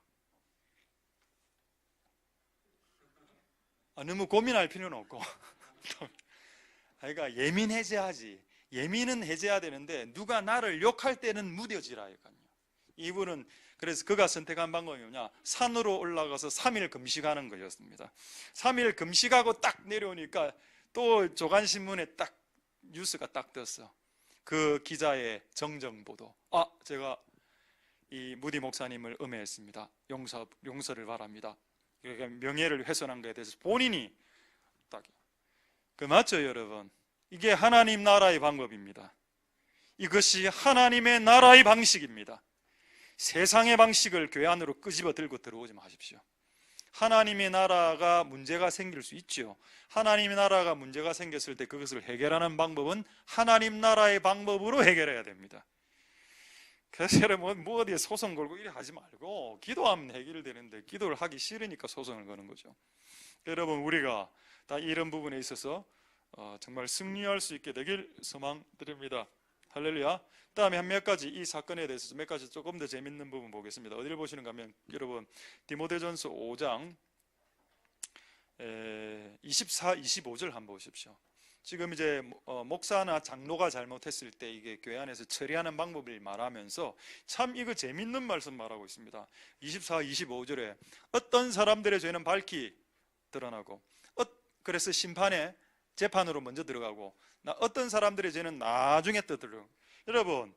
너무 고민할 필요는 없고. 그러니까 예민해져야지. 예민은 해져야 되는데 누가 나를 욕할 때는 무뎌지라니까요. 이분은 그래서 그가 선택한 방법이 뭐냐? 산으로 올라가서 3일 금식하는 거였습니다. 3일 금식하고 딱 내려오니까 또 조간신문에 딱 뉴스가 딱 떴어. 그 기자의 정정보도. 제가 이 무디 목사님을 음해했습니다. 용서를 바랍니다. 명예를 훼손한 것에 대해서 본인이 딱. 맞죠, 여러분? 이게 하나님 나라의 방법입니다. 이것이 하나님의 나라의 방식입니다. 세상의 방식을 교회 안으로 끄집어 들고 들어오지 마십시오. 하나님의 나라가 문제가 생길 수 있죠. 하나님의 나라가 문제가 생겼을 때 그것을 해결하는 방법은 하나님 나라의 방법으로 해결해야 됩니다. 그래서 여러분, 어디에 소송 걸고 이래 하지 말고 기도하면 해결되는데 기도를 하기 싫으니까 소송을 거는 거죠. 여러분, 우리가 다 이런 부분에 있어서 정말 승리할 수 있게 되길 소망드립니다. 할렐루야. 다음에 몇 가지 이 사건에 대해서 몇 가지 조금 더 재밌는 부분 보겠습니다. 어디를 보시는가 하면 여러분 디모데전서 5장 24, 25절 한번 보십시오. 지금 이제 목사나 장로가 잘못했을 때 이게 교회 안에서 처리하는 방법을 말하면서 참 이거 재밌는 말씀 말하고 있습니다. 24, 25절에 어떤 사람들의 죄는 밝히 드러나고 그래서 심판에 재판으로 먼저 들어가고 어떤 사람들의 죄는 나중에 들어가고. 여러분,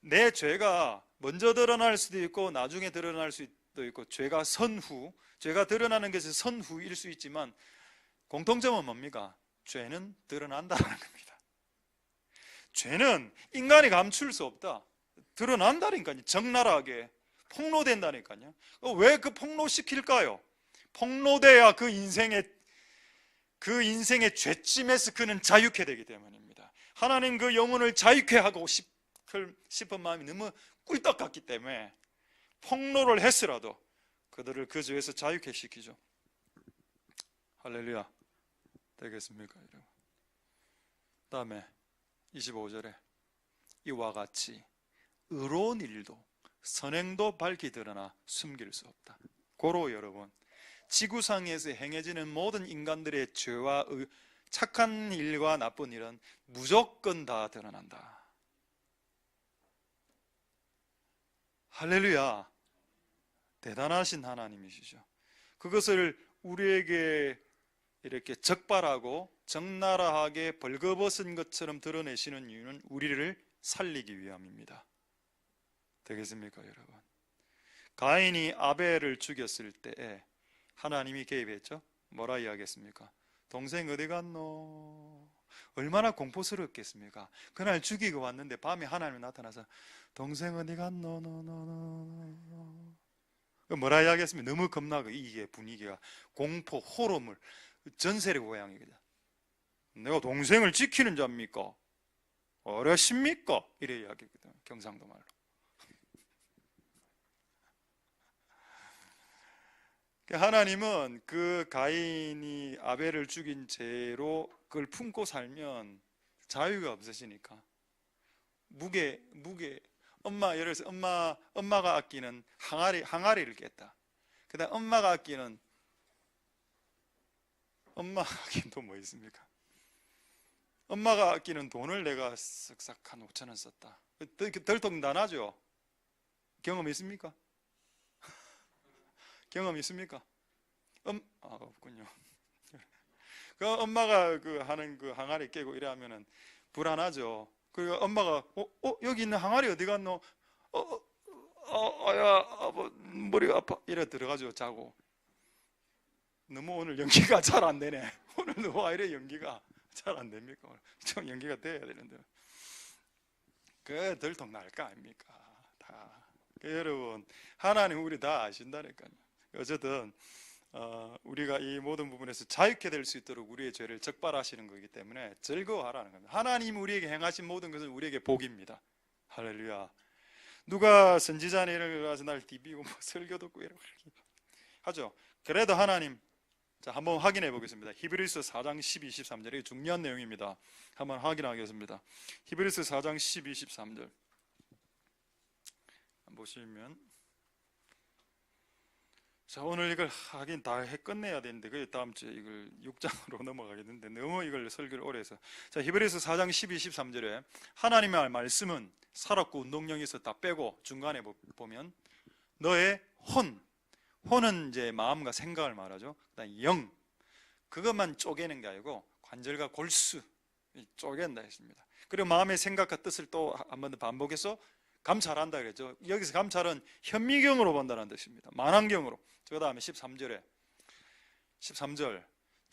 내 죄가 먼저 드러날 수도 있고 나중에 드러날 수도 있고 죄가 드러나는 것이 선후일 수 있지만 공통점은 뭡니까? 죄는 드러난다는 겁니다. 죄는 인간이 감출 수 없다. 드러난다니까요. 적나라하게 폭로된다니까요. 왜 그 폭로시킬까요? 폭로돼야 그 인생의 죄짐에서 그는 자유케 되기 때문입니다. 하나님 그 영혼을 자유케 하고 싶은 마음이 너무 꿀떡 같기 때문에 폭로를 했으라도 그들을 그 죄에서 자유케 시키죠. 할렐루야. 되겠습니까, 여러분? 다음에 25절에 이와 같이 의로운 일도 선행도 밝히 드러나 숨길 수 없다. 고로 여러분, 지구상에서 행해지는 모든 인간들의 죄와 착한 일과 나쁜 일은 무조건 다 드러난다. 할렐루야. 대단하신 하나님이시죠. 그것을 우리에게 이렇게 적발하고 적나라하게 벌거벗은 것처럼 드러내시는 이유는 우리를 살리기 위함입니다. 되겠습니까, 여러분? 가인이 아벨을 죽였을 때에 하나님이 개입했죠. 뭐라 이야기했습니까? 동생 어디 갔노? 얼마나 공포스럽겠습니까? 그날 죽이고 왔는데 밤에 하나님이 나타나서 동생 어디 갔노? 뭐라 이야기했습니까? 너무 겁나고 이게 분위기가 공포, 호러물, 전세의 고향이거든. 내가 동생을 지키는 자입니까? 어려십니까? 이래 이야기거든. 경상도 말로. 하나님은 그 가인이 아벨을 죽인 죄로 그걸 품고 살면 자유가 없으시니까 무게 예를 들어서 엄마가 아끼는 항아리를 깼다. 그다음 엄마가 아끼는 또 뭐 있습니까? 엄마가 아끼는 돈을 내가 쓱싹 한 5천 원 썼다. 덜통단하죠. 경험 있습니까? 경험 있습니까? 없군요. 그 엄마가 하는 그 항아리 깨고 이래 하면은 불안하죠. 그리고 엄마가 여기 있는 항아리 어디 갔노? 야, 머리가 아파. 이래 들어가죠. 자고. 너무 오늘 연기가 잘 안 되네. 오늘 너무 이래 연기가 잘 안 됩니까? 좀 연기가 돼야 되는데. 그 들통 날 거 아닙니까? 다. 여러분, 하나님 우리 다 아신다니까요. 어쨌든 우리가 이 모든 부분에서 자유케 될 수 있도록 우리의 죄를 적발하시는 거기 때문에 즐거워하라는 겁니다. 하나님 우리에게 행하신 모든 것은 우리에게 복입니다. 할렐루야. 누가 선지자는 일어나서 날 디비고 뭐 설교 듣고 이러고 하죠. 그래도 하나님, 자 한번 확인해 보겠습니다. 히브리서 4장 12, 13절이 중요한 내용입니다. 한번 확인하겠습니다. 히브리서 4장 12, 13절 보시면, 자 오늘 이걸 하긴 다 끝내야 되는데 그 다음 주에 이걸 6장으로 넘어가겠는데 너무 이걸 설교를 오래 해서, 자 히브리서 4장 12, 13절에 하나님의 말씀은 살았고 운동력에서 다 빼고 중간에 보면 너의 혼은 이제 마음과 생각을 말하죠. 그다음 영, 그것만 쪼개는 게 아니고 관절과 골수 쪼갠다 했습니다. 그리고 마음의 생각과 뜻을 또 한 번 더 반복해서 감찰한다 그랬죠. 여기서 감찰은 현미경으로 본다는 뜻입니다. 만안경으로. 그 다음에 13절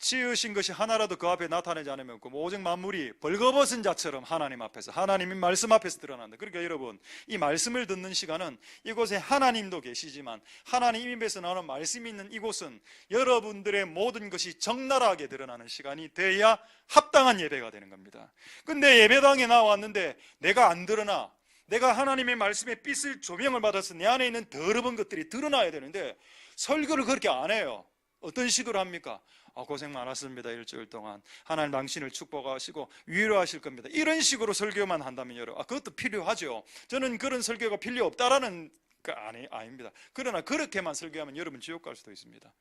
지으신 것이 하나라도 그 앞에 나타나지 않으면 오직 만물이 벌거벗은 자처럼 하나님 앞에서, 하나님의 말씀 앞에서 드러난다. 그러니까 여러분, 이 말씀을 듣는 시간은 이곳에 하나님도 계시지만 하나님 입에서 나오는 말씀이 있는 이곳은 여러분들의 모든 것이 적나라하게 드러나는 시간이 돼야 합당한 예배가 되는 겁니다. 근데 예배당에 나왔는데 내가 안 드러나, 내가 하나님의 말씀에 빛을 조명을 받아서 내 안에 있는 더러운 것들이 드러나야 되는데 설교를 그렇게 안 해요. 어떤 식으로 합니까? 고생 많았습니다. 일주일 동안 하나님 당신을 축복하시고 위로하실 겁니다. 이런 식으로 설교만 한다면 여러분, 그것도 필요하죠. 저는 그런 설교가 필요 없다라는 거 아닙니다. 그러나 그렇게만 설교하면 여러분 지옥 갈 수도 있습니다.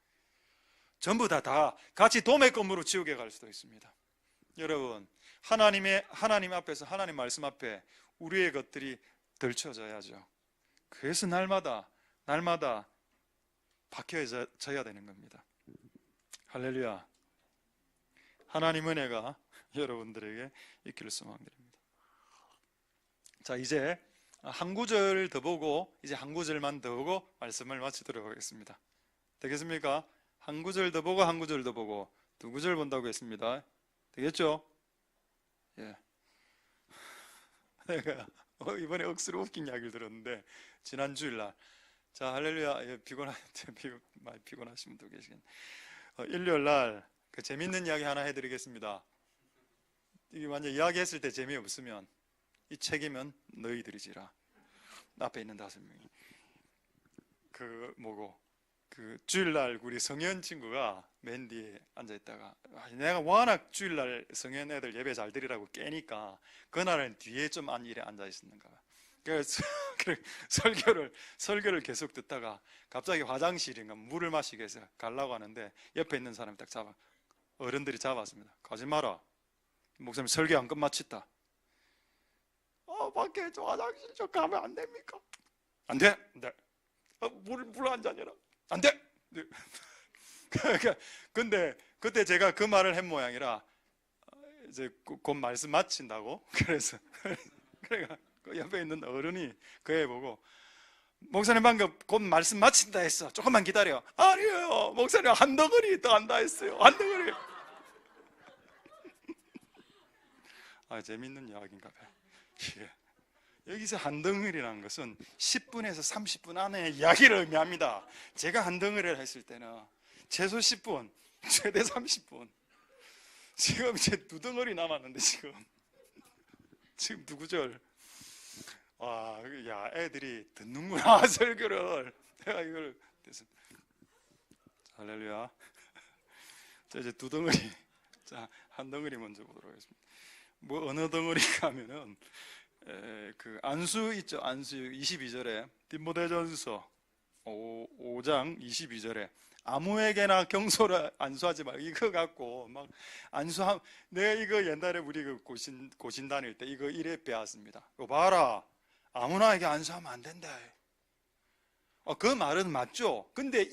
전부 다 같이 도매금으로 지옥에 갈 수도 있습니다. 여러분, 하나님 앞에서, 하나님 말씀 앞에 우리의 것들이 들춰져야죠. 그래서 날마다 박혀져야 되는 겁니다. 할렐루야. 하나님 은혜가 여러분들에게 있기를 소망드립니다. 자, 이제 한 구절 더 보고, 이제 한 구절만 더 보고 말씀을 마치도록 하겠습니다. 되겠습니까? 한 구절 더 보고 한 구절 더 보고 두 구절 본다고 했습니다. 되겠죠? 예. 내가 이번에 억수로 웃긴 이야기를 들었는데, 지난 주일날, 자 할렐루야, 많이 피곤하신 분도 계시겠네. 일요일날 그 재밌는 이야기 하나 해드리겠습니다. 이게 완전 이야기했을 때 재미없으면 이 책임은 너희들이지라. 앞에 있는 5명이 그 그 주일날 우리 성현 친구가 맨 뒤에 앉아 있다가 내가 워낙 주일날 성현 애들 예배 잘 드리라고 깨니까 그날은 뒤에 좀 이래 앉아 있었는가 봐. 그래서 설교를 계속 듣다가 갑자기 화장실인가 물을 마시기 위해서 가려고 하는데 옆에 있는 사람이 딱 어른들이 잡았습니다. 가지 마라. 목사님 설교 안 끝마쳤다. 밖에 저 화장실 좀 가면 안 됩니까? 안 돼. 네. 물 한 잔이라. 안 돼. 네. 근데 그때 제가 그 말을 한 모양이라 이제 곧 말씀 마친다고 그래서 그래가 그 옆에 있는 어른이 그 애 보고 목사님 방금 곧 말씀 마친다 했어. 조금만 기다려. 아니에요. 목사님 한 덩어리 더 한다 했어요. 한 덩어리. 재밌는 이야기인가 봐요. 예. 여기서 한 덩어리라는 것은 10분에서 30분 안에 이야기를 의미합니다. 제가 한 덩어리를 했을 때는 최소 10분, 최대 30분. 지금 이제 두 덩어리 남았는데 지금 두 구절. 야, 애들이 듣는구나 설교를. 내가 이걸 할렐루야. 자, 이제 두 덩어리. 자, 한 덩어리 먼저 보도록 하겠습니다. 뭐 어느 덩어리가 하면은 그 안수 있죠. 안수 22절에 디모데전서 5장 22절에 아무에게나 경솔을 안수하지 말. 이거 갖고 막 내가 이거 옛날에 우리 그 고신 다닐 때 이거 이래 배웠습니다. 이거 봐라. 아무나에게 안수하면 안 된다. 그 말은 맞죠. 근데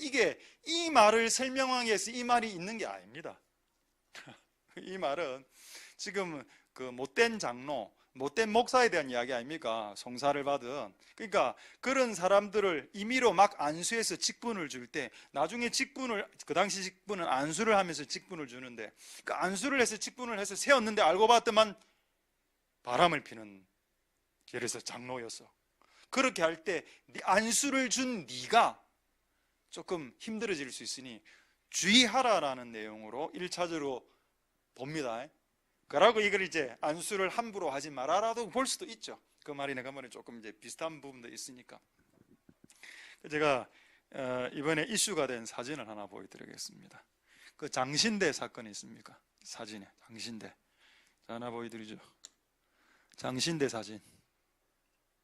이 말을 설명하기 위해서 이 말이 있는 게 아닙니다. 이 말은 지금 그 못된 장로, 못된 목사에 대한 이야기 아닙니까? 송사를 받은. 그러니까 그런 사람들을 임의로 막 안수해서 직분을 줄 때 나중에 그 당시 직분은 안수를 하면서 직분을 주는데 그 안수를 해서 직분을 해서 세웠는데 알고 봤더만 바람을 피는, 예를 들어서 장로였어. 그렇게 할 때 안수를 준 네가 조금 힘들어질 수 있으니 주의하라라는 내용으로 1차적으로 봅니다. 그러고 이걸 이제 안수를 함부로 하지 말아라도 볼 수도 있죠. 그 말이 내가 말에 조금 이제 비슷한 부분도 있으니까. 제가 이번에 이슈가 된 사진을 하나 보여드리겠습니다. 그 장신대 사건이 있습니까? 사진에 장신대. 자, 하나 보여드리죠. 장신대 사진.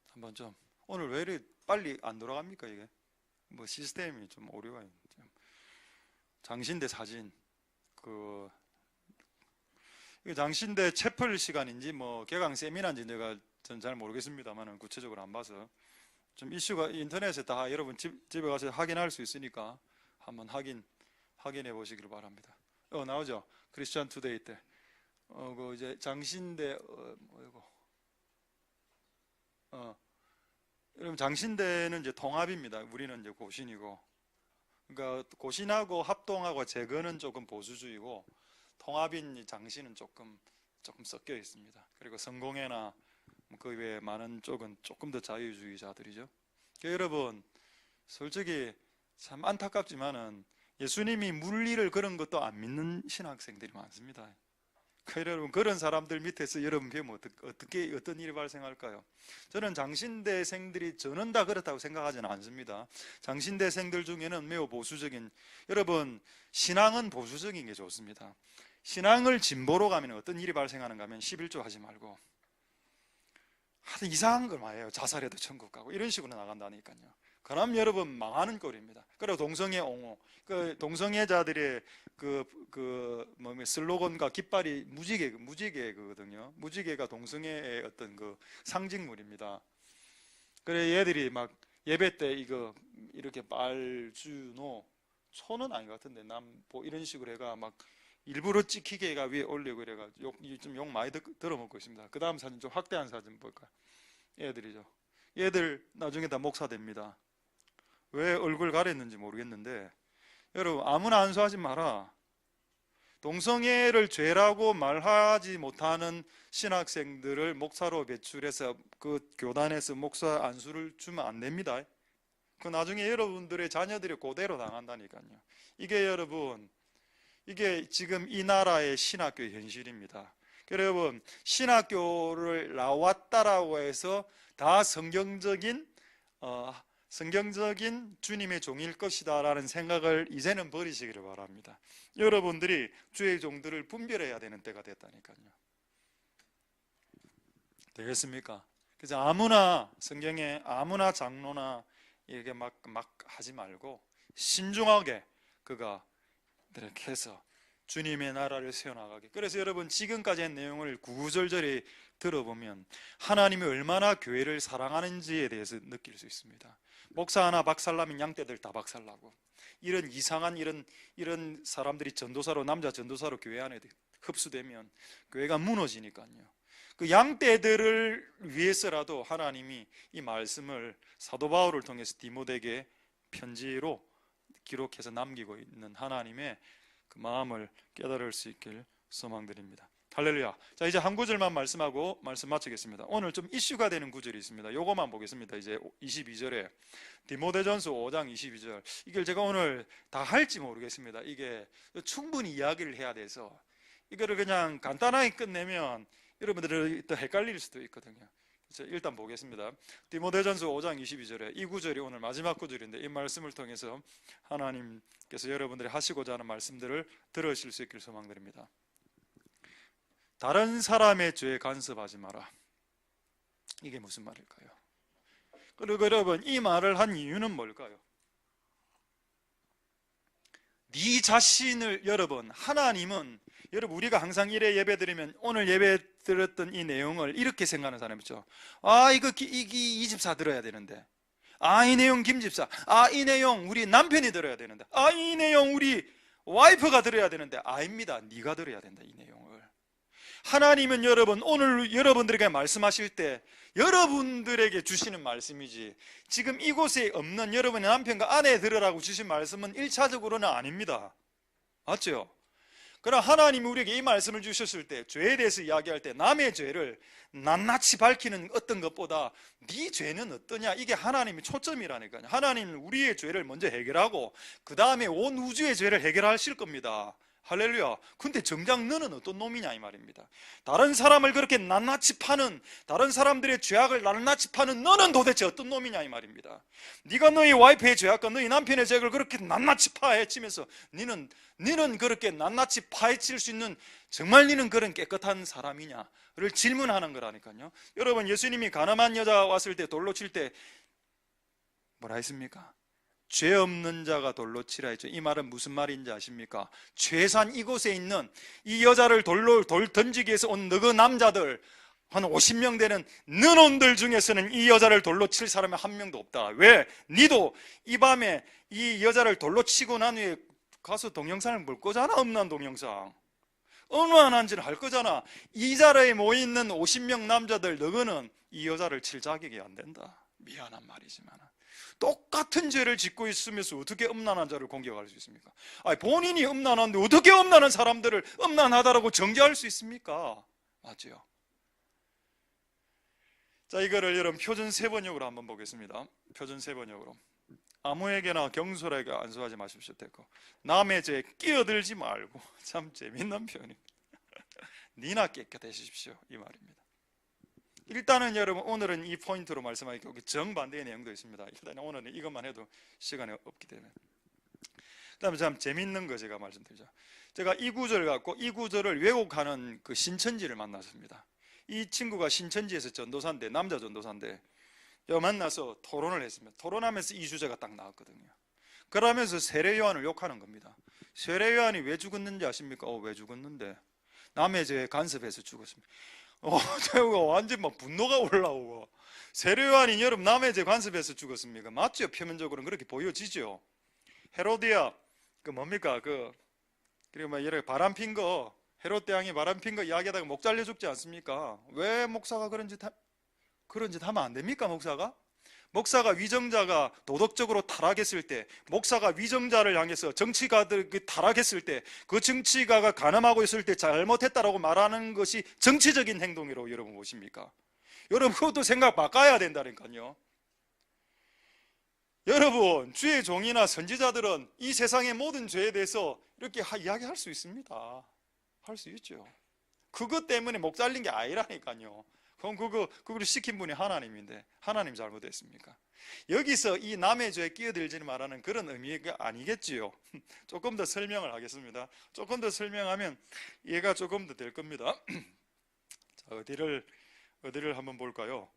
한번 좀, 오늘 왜 이렇게 빨리 안 돌아갑니까 이게? 뭐 시스템이 좀 오류가 있는. 장신대 사진. 장신대 채플 시간인지 뭐 개강 세미나인지 내가 전 잘 모르겠습니다만은 구체적으로 안 봐서 좀 이슈가 인터넷에 다 여러분 집에 가서 확인할 수 있으니까 한번 확인해 보시길 바랍니다. 나오죠? 크리스천 투데이 때. 그 이제 장신대 여러분 장신대는 이제 통합입니다. 우리는 이제 고신이고, 그러니까 고신하고 합동하고 재건은 조금 보수주의고 통합인 장신은 조금 섞여 있습니다. 그리고 성공회나 그 외에 많은 쪽은 조금 더 자유주의자들이죠. 여러분 솔직히 참 안타깝지만은 예수님이 물리를 그런 것도 안 믿는 신학생들이 많습니다. 여러분 그런 사람들 밑에서 여러분 배우면 어떤 일이 발생할까요? 저는 장신대생들이 저는 다 그렇다고 생각하지는 않습니다. 장신대생들 중에는 매우 보수적인, 여러분 신앙은 보수적인 게 좋습니다. 신앙을 진보로 가면 어떤 일이 발생하는가 하면 11조 하지 말고 하여튼 이상한 걸 말해요. 자살해도 천국 가고 이런 식으로 나간다니까요. 그럼 여러분 망하는 꼴입니다. 그리고 동성애 옹호, 그 동성애자들의 슬로건과 깃발이 무지개거든요. 무지개가 동성애의 어떤 그 상징물입니다. 그래 얘들이 막 예배 때 이거 이렇게 말주노 초는 아닌 것 같은데 이런 식으로 해가 막 일부러 찍히게 해가 위에 올리고 그래가 좀 욕 많이 들어먹고 있습니다. 그 다음 사진 좀 확대한 사진 볼까요? 얘들이죠. 얘들 나중에 다 목사 됩니다. 왜 얼굴 가렸는지 모르겠는데 여러분 아무나 안수하지 마라. 동성애를 죄라고 말하지 못하는 신학생들을 목사로 배출해서 그 교단에서 목사 안수를 주면 안 됩니다. 그 나중에 여러분들의 자녀들이 그대로 당한다니까요. 이게 여러분 이게 지금 이 나라의 신학교 현실입니다. 여러분 신학교를 나왔다라고 해서 다 성경적인 성경적인 주님의 종일 것이다 라는 생각을 이제는 버리시기를 바랍니다. 여러분들이 주의 종들을 분별해야 되는 때가 됐다니까요. 되겠습니까? 그래서 아무나 성경에 아무나 장로나 이렇게 막 하지 말고 신중하게 그가 이렇게 해서 주님의 나라를 세워나가게. 그래서 여러분 지금까지의 내용을 구구절절히 들어보면 하나님이 얼마나 교회를 사랑하는지에 대해서 느낄 수 있습니다. 목사 하나 박살나면 양떼들 다 박살나고, 이런 이상한 이런 사람들이 전도사로, 남자 전도사로 교회 안에 흡수되면 교회가 무너지니까요. 그 양떼들을 위해서라도 하나님이 이 말씀을 사도 바울을 통해서 디모데에게 편지로 기록해서 남기고 있는 하나님의 그 마음을 깨달을 수 있길 소망드립니다. 할렐루야. 자, 이제 한 구절만 말씀하고 말씀 마치겠습니다. 오늘 좀 이슈가 되는 구절이 있습니다. 요거만 보겠습니다. 이제 22절에 디모데전서 5장 22절. 이걸 제가 오늘 다 할지 모르겠습니다. 이게 충분히 이야기를 해야 돼서 이거를 그냥 간단하게 끝내면 여러분들이 또 헷갈릴 수도 있거든요. 그래서 일단 보겠습니다. 디모데전서 5장 22절에 이 구절이 오늘 마지막 구절인데, 이 말씀을 통해서 하나님께서 여러분들이 하시고자 하는 말씀들을 들으실 수 있길 소망드립니다. 다른 사람의 죄에 간섭하지 마라. 이게 무슨 말일까요? 그리고 여러분, 이 말을 한 이유는 뭘까요? 네 자신을, 하나님은, 여러분 우리가 항상 이래 예배 드리면 오늘 예배 드렸던 이 내용을 이렇게 생각하는 사람 있죠. 아, 이 집사 들어야 되는데, 아, 이 내용 김 집사, 아, 이 내용 우리 남편이 들어야 되는데, 아, 이 내용 우리 와이프가 들어야 되는데, 아닙니다. 네가 들어야 된다, 이 내용을. 하나님은 여러분, 오늘 여러분들에게 말씀하실 때 여러분들에게 주시는 말씀이지, 지금 이곳에 없는 여러분의 남편과 아내 들으라고 주신 말씀은 1차적으로는 아닙니다. 맞죠? 그러나 하나님이 우리에게 이 말씀을 주셨을 때, 죄에 대해서 이야기할 때 남의 죄를 낱낱이 밝히는 어떤 것보다 네 죄는 어떠냐, 이게 하나님의 초점이라니까요. 하나님은 우리의 죄를 먼저 해결하고 그 다음에 온 우주의 죄를 해결하실 겁니다. 할렐루야. 근데 정작 너는 어떤 놈이냐 이 말입니다. 다른 사람을 그렇게 낱낱이 파는, 다른 사람들의 죄악을 낱낱이 파는 너는 도대체 어떤 놈이냐 이 말입니다. 네가 너희 와이프의 죄악과 너희 남편의 죄악을 그렇게 낱낱이 파헤치면서 너는 그렇게 낱낱이 파헤칠 수 있는, 정말 너는 그런 깨끗한 사람이냐를 질문하는 거라니까요. 여러분, 예수님이 가늠한 여자 왔을 때 돌로 칠 때 뭐라 했습니까? 죄 없는 자가 돌로 치라 했죠. 이 말은 무슨 말인지 아십니까? 죄산 이곳에 있는 이 여자를 돌 던지기 위해서 온 너그 남자들 한 50명 되는 너놈들 중에서는 이 여자를 돌로 칠 사람이 한 명도 없다. 왜? 니도 이 밤에 이 여자를 돌로 치고 난 후에 가서 동영상을 볼 거잖아. 음란 동영상, 음란한 짓을 할 거잖아. 이 자리에 모여있는 50명 남자들 너그는 이 여자를 칠 자격이 안 된다. 미안한 말이지만 똑같은 죄를 짓고 있으면서 어떻게 음란한 자를 공격할 수 있습니까? 아니, 본인이 음란한데 어떻게 음란한 사람들을 음란하다라고 정죄할 수 있습니까? 맞죠? 자, 이거를 여러분 표준 세번역으로 한번 보겠습니다. 표준 세번역으로. 아무에게나 경솔하게 안수하지 마십시오. 됐고, 남의 죄에 끼어들지 말고. 참 재밌는 표현입니다. 니나 깨끗해지십시오, 이 말입니다. 일단은 여러분, 오늘은 이 포인트로 말씀하니까 정반대의 내용도 있습니다. 일단 오늘은 이것만 해도 시간이 없기 때문에. 그 다음에 참 재밌는 거 제가 말씀드리죠. 제가 이 구절 갖고 이 구절을 왜곡하는 그 신천지를 만났습니다. 이 친구가 신천지에서 전도사인데, 남자 전도사인데, 만나서 토론을 했습니다. 토론하면서 이 주제가 딱 나왔거든요. 그러면서 세례 요한을 욕하는 겁니다. 세례 요한이 왜 죽었는지 아십니까? 왜 죽었는데? 남의 죄에 간섭해서 죽었습니다. 제가 완전 막 분노가 올라오고, 세례 요한이 여러분 남의 죄 간섭해서 죽었습니까? 맞죠? 표면적으로는 그렇게 보여지죠. 헤로디아 뭡니까? 그리고 막 이렇게 바람핀 거, 헤롯 왕이 바람핀 거 이야기하다가 목 잘려 죽지 않습니까? 왜 목사가 그런 짓 하면 안 됩니까? 목사가 위정자가 도덕적으로 타락했을 때, 목사가 위정자를 향해서 정치가들 타락했을 때, 그 정치가가 간음하고 있을 때 잘못했다라고 말하는 것이 정치적인 행동이라고 여러분 보십니까? 여러분, 그것도 생각 바꿔야 된다니까요. 여러분, 주의 종이나 선지자들은 이 세상의 모든 죄에 대해서 이렇게 이야기할 수 있습니다. 할 수 있죠. 그것 때문에 목 잘린 게 아니라니까요. 그럼 그걸 시킨 분이 하나님인데 하나님 잘못했습니까? 여기서 이 남의 죄에 끼어들지 말라는 그런 의미가 아니겠지요. 조금 더 설명을 하겠습니다. 조금 더 설명하면 이해가 조금 더 될 겁니다. 자, 어디를 한번 볼까요?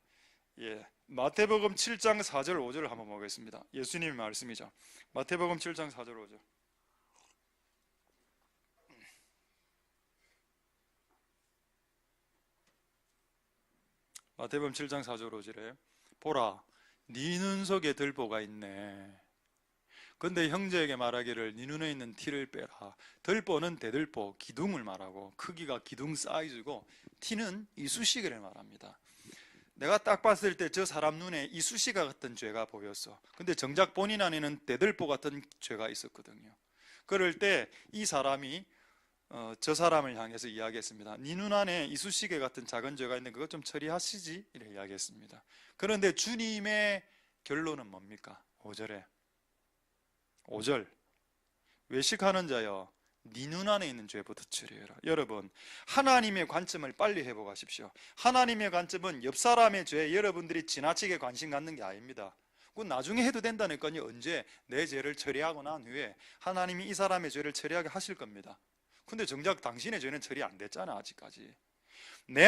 예, 마태복음 7장 4절 5절을 한번 보겠습니다. 예수님의 말씀이죠. 마태복음 7장 4절 5절. 마태복음 7장 4절 5절에 보라, 네 눈 속에 들보가 있네. 근데 형제에게 말하기를 네 눈에 있는 티를 빼라. 들보는 대들보, 기둥을 말하고 크기가 기둥 사이즈고 티는 이쑤시개를 말합니다. 내가 딱 봤을 때 저 사람 눈에 이쑤시개 같은 죄가 보였어. 근데 정작 본인 안에는 대들보 같은 죄가 있었거든요. 그럴 때 이 사람이 저 사람을 향해서 이야기했습니다. 네 눈 안에 이쑤시개 같은 작은 죄가 있는데 그것 좀 처리하시지? 이렇게 이야기했습니다. 그런데 주님의 결론은 뭡니까? 5절 외식하는 자여, 네 눈 안에 있는 죄부터 처리해라. 여러분, 하나님의 관점을 빨리 회복하십시오. 하나님의 관점은 옆 사람의 죄에 여러분들이 지나치게 관심 갖는 게 아닙니다. 그건 나중에 해도 된다니까요. 언제? 내 죄를 처리하고 난 후에 하나님이 이 사람의 죄를 처리하게 하실 겁니다. 근데 정작 당신의 죄는 처리 안 됐잖아, 아직까지. 내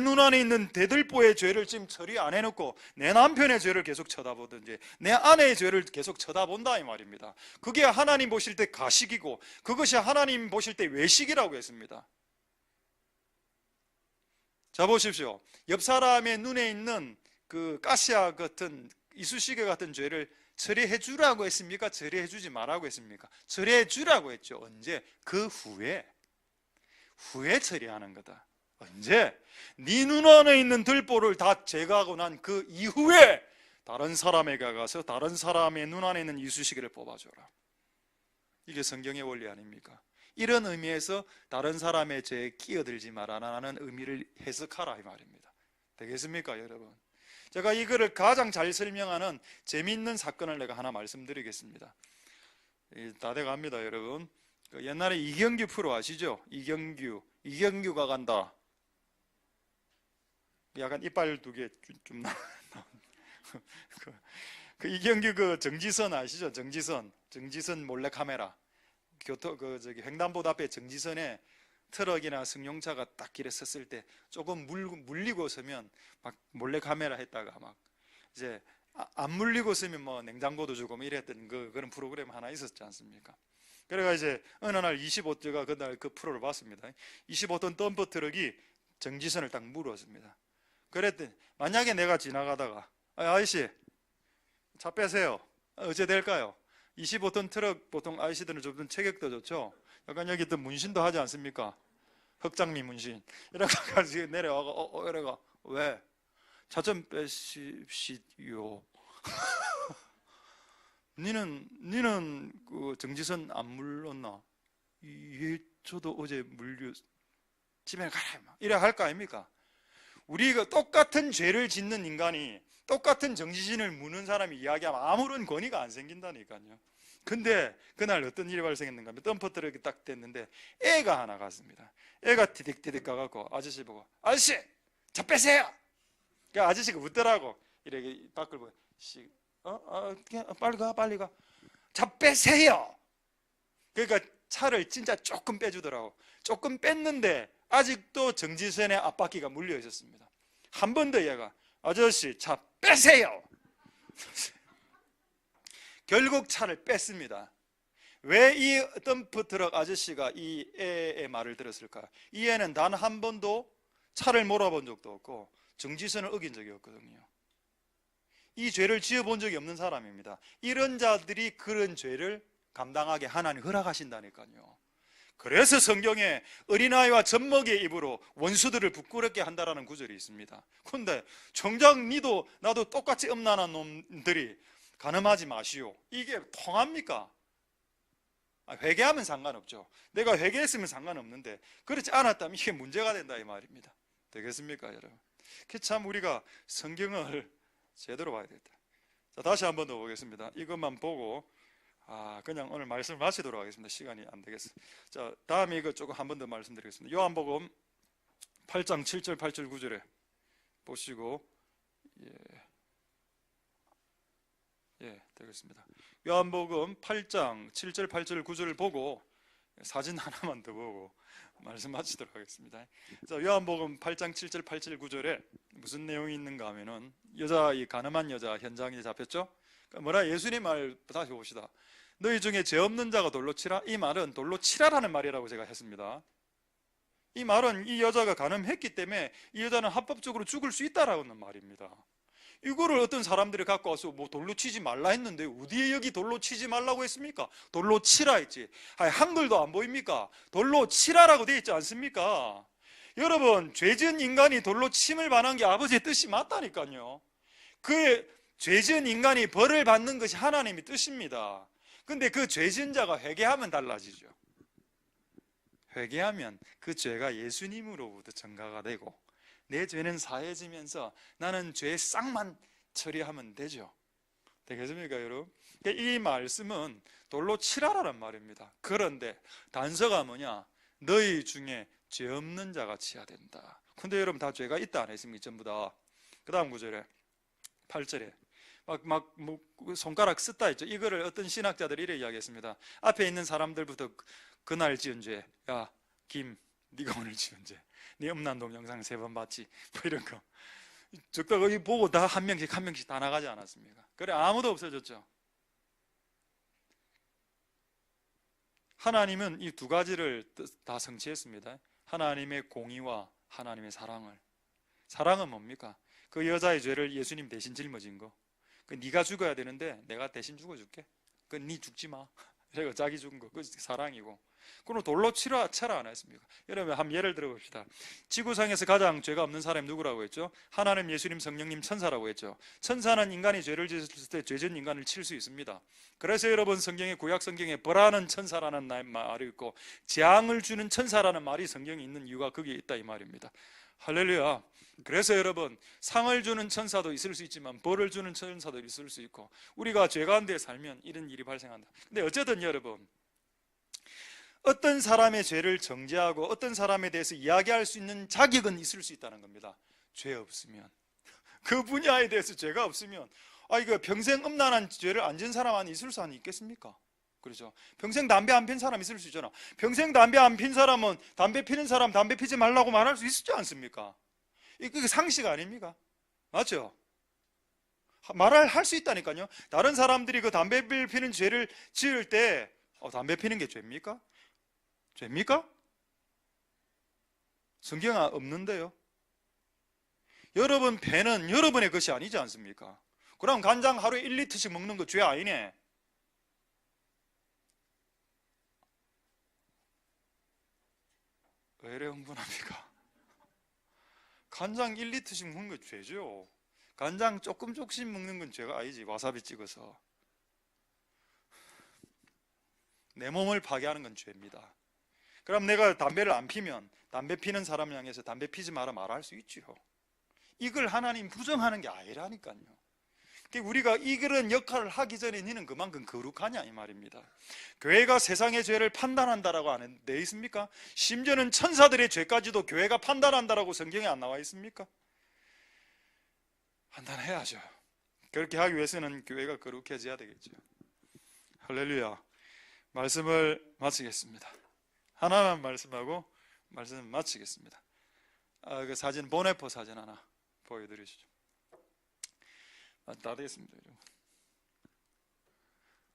눈 안에 있는 대들보의 죄를 지금 처리 안 해놓고 내 남편의 죄를 계속 쳐다보든지 내 아내의 죄를 계속 쳐다본다 이 말입니다. 그게 하나님 보실 때 가식이고 그것이 하나님 보실 때 외식이라고 했습니다. 자, 보십시오. 옆 사람의 눈에 있는 그 가시아 같은 이쑤시개 같은 죄를 처리해 주라고 했습니까? 처리해 주지 말라고 했습니까? 처리해 주라고 했죠. 언제? 그 후에 처리하는 거다. 언제? 네 눈 안에 있는 들보를 다 제거하고 난 그 이후에 다른 사람에게 가서 다른 사람의 눈 안에 있는 이쑤시개를 뽑아줘라. 이게 성경의 원리 아닙니까? 이런 의미에서 다른 사람의 죄에 끼어들지 말아라는 의미를 해석하라 이 말입니다. 되겠습니까, 여러분? 제가 이거를 가장 잘 설명하는 재미있는 사건을 내가 하나 말씀드리겠습니다. 다 돼갑니다, 여러분. 옛날에 이경규 프로 아시죠? 이경규가 간다. 약간 이빨 두 개 좀 나온 그 이경규 그 정지선 아시죠? 정지선 몰래 카메라. 횡단보도 앞에 정지선에 트럭이나 승용차가 딱 길에 섰을 때 조금 물리고 서면 막 몰래 카메라 했다가 막 이제 안 물리고 서면 뭐 냉장고도 주고 뭐 이랬던 그런 프로그램 하나 있었지 않습니까? 그래가 이제 어느 날 25가 그날 그 프로를 봤습니다. 25톤 덤프 트럭이 정지선을 딱 물었습니다. 그랬더니 만약에 내가 지나가다가 아저씨 차 빼세요. 어째 될까요? 25톤 트럭 보통 아저씨들은 좀 체격도 좋죠. 약간 여기 또 문신도 하지 않습니까? 흑장미 문신. 이렇게 가지고 내려와가 이래가 왜? 차 좀 빼십시오. 니는 그 정지선 안 물렀나? 예, 저도 어제 집에 가라 이래 할 거 아닙니까? 우리가 똑같은 죄를 짓는 인간이 똑같은 정지신을 무는 사람이 이야기하면 아무런 권위가 안 생긴다니까요. 근데 그날 어떤 일이 발생했는가 하면 덤퍼트럭이 딱 됐는데 애가 하나 갔습니다. 애가 티득티득 가갖고 아저씨 보고 아저씨 차 빼세요. 그러니까 아저씨가 웃더라고. 이렇게 밖을 보고 빨리 가 차 빼세요. 그러니까 차를 진짜 조금 빼주더라고. 조금 뺐는데 아직도 정지선에 앞바퀴가 물려 있었습니다. 한 번 더 얘가 아저씨 차 빼세요. 결국 차를 뺐습니다. 왜 이 덤프트럭 아저씨가 이 애의 말을 들었을까? 이 애는 단 한 번도 차를 몰아본 적도 없고 정지선을 어긴 적이 없거든요. 이 죄를 지어본 적이 없는 사람입니다. 이런 자들이 그런 죄를 감당하게 하나님 허락하신다니까요. 그래서 성경에 어린아이와 젖먹이의 입으로 원수들을 부끄럽게 한다라는 구절이 있습니다. 그런데 정작 니도 나도 똑같이 음란한 놈들이 간음하지 마시오. 이게 통합니까? 회개하면 상관없죠. 내가 회개했으면 상관없는데 그렇지 않았다면 이게 문제가 된다 이 말입니다. 되겠습니까, 여러분? 참 우리가 성경을 제대로 봐야 되겠다. 자, 다시 한 번 더 보겠습니다. 이것만 보고 그냥 오늘 말씀을 마치도록 하겠습니다. 시간이 안 되겠어요. 자, 다음에 이거 조금 한 번 더 말씀드리겠습니다. 요한복음 8장 7절 8절 9절에 보시고, 되겠습니다. 요한복음 8장 7절 8절 9절을 보고 사진 하나만 더 보고 말씀 마치도록 하겠습니다. 자, 요한복음 8장 7절 8절 9절에 무슨 내용이 있는가 하면은 이 가늠한 여자 현장에 잡혔죠. 뭐라 예수님 말 다시 봅시다. 너희 중에 죄 없는 자가 돌로 치라. 이 말은 돌로 치라라는 말이라고 제가 했습니다. 이 말은 이 여자가 가늠했기 때문에 이 여자는 합법적으로 죽을 수 있다라는 말입니다. 이거를 어떤 사람들이 갖고 와서 뭐 돌로 치지 말라 했는데 어디에 여기 돌로 치지 말라고 했습니까? 돌로 치라 했지. 한글도 안 보입니까? 돌로 치라라고 되어 있지 않습니까? 여러분, 죄지은 인간이 돌로 침을 반한 게 아버지의 뜻이 맞다니까요. 그의 죄지은 인간이 벌을 받는 것이 하나님의 뜻입니다. 근데 그 죄지은 자가 회개하면 달라지죠. 회개하면 그 죄가 예수님으로부터 전가가 되고 내 죄는 사해지면서 나는 죄의 싹만 처리하면 되죠. 되겠습니까, 여러분? 이 말씀은 돌로 치라라는 말입니다. 그런데 단서가 뭐냐? 너희 중에 죄 없는 자가 치야 된다. 근데 여러분 다 죄가 있다 안 했습니까? 전부 다. 그 다음 구절에 8절에 뭐 손가락 쓰다 했죠. 이거를 어떤 신학자들이 이렇게 이야기했습니다. 앞에 있는 사람들부터 그날 지은 죄, 야 김, 네가 오늘 지은 죄, 네 음란 동영상 3번 봤지? 뭐 이런 거 적다가 이 보고 다 한 명씩 다 나가지 않았습니까? 그래 아무도 없어졌죠. 하나님은 이 두 가지를 다 성취했습니다. 하나님의 공의와 하나님의 사랑을. 사랑은 뭡니까? 그 여자의 죄를 예수님 대신 짊어진 거. 그 네가 죽어야 되는데 내가 대신 죽어줄게. 그 네 죽지 마. 그래서 자기 죽은 거. 그 사랑이고. 그럼 돌로 치라 안 했습니까? 여러분 한번 예를 들어 봅시다. 지구상에서 가장 죄가 없는 사람이 누구라고 했죠? 하나님, 예수님, 성령님, 천사라고 했죠. 천사는 인간이 죄를 지었을 때 죄진 인간을 칠 수 있습니다. 그래서 여러분 성경에 구약 성경에 벌하는 천사라는 말이 있고 재앙을 주는 천사라는 말이 성경에 있는 이유가 거기에 있다 이 말입니다. 할렐루야. 그래서 여러분 상을 주는 천사도 있을 수 있지만 벌을 주는 천사도 있을 수 있고 우리가 죄 가운데 살면 이런 일이 발생한다. 근데 어쨌든 여러분 어떤 사람의 죄를 정죄하고 어떤 사람에 대해서 이야기할 수 있는 자격은 있을 수 있다는 겁니다. 죄 없으면 그 분야에 대해서 죄가 없으면 이거 평생 음란한 죄를 안 지은 사람 안에 있을 수 있겠습니까? 그렇죠. 평생 담배 안 핀 사람 있을 수 있잖아. 평생 담배 안 핀 사람은 담배 피는 사람 담배 피지 말라고 말할 수 있지 않습니까? 이게 상식 아닙니까? 맞죠? 말을 할 수 있다니까요. 다른 사람들이 그 담배를 피는 죄를 지을 때 담배 피는 게 죄입니까? 죄입니까? 성경 없는데요. 여러분 배는 여러분의 것이 아니지 않습니까? 그럼 간장 하루에 1리터씩 먹는 거 죄 아니네. 왜 이래 흥분합니까? 간장 1리터씩 먹는 거 죄죠. 간장 조금씩 먹는 건 죄가 아니지. 와사비 찍어서 내 몸을 파괴하는 건 죄입니다. 그럼 내가 담배를 안 피면 담배 피는 사람 향해서 담배 피지 마라 말할 수 있죠. 이걸 하나님 부정하는 게 아니라니까요. 우리가 이런 역할을 하기 전에 너는 그만큼 거룩하냐 이 말입니다. 교회가 세상의 죄를 판단한다라고 안 돼 있습니까? 심지어는 천사들의 죄까지도 교회가 판단한다라고 성경에 안 나와 있습니까? 판단해야죠. 그렇게 하기 위해서는 교회가 거룩해져야 되겠죠. 할렐루야. 말씀을 마치겠습니다. 하나만 말씀하고 말씀 마치겠습니다. 그 사진 보네포 사진 하나 보여드리시죠. 다 되겠습니다.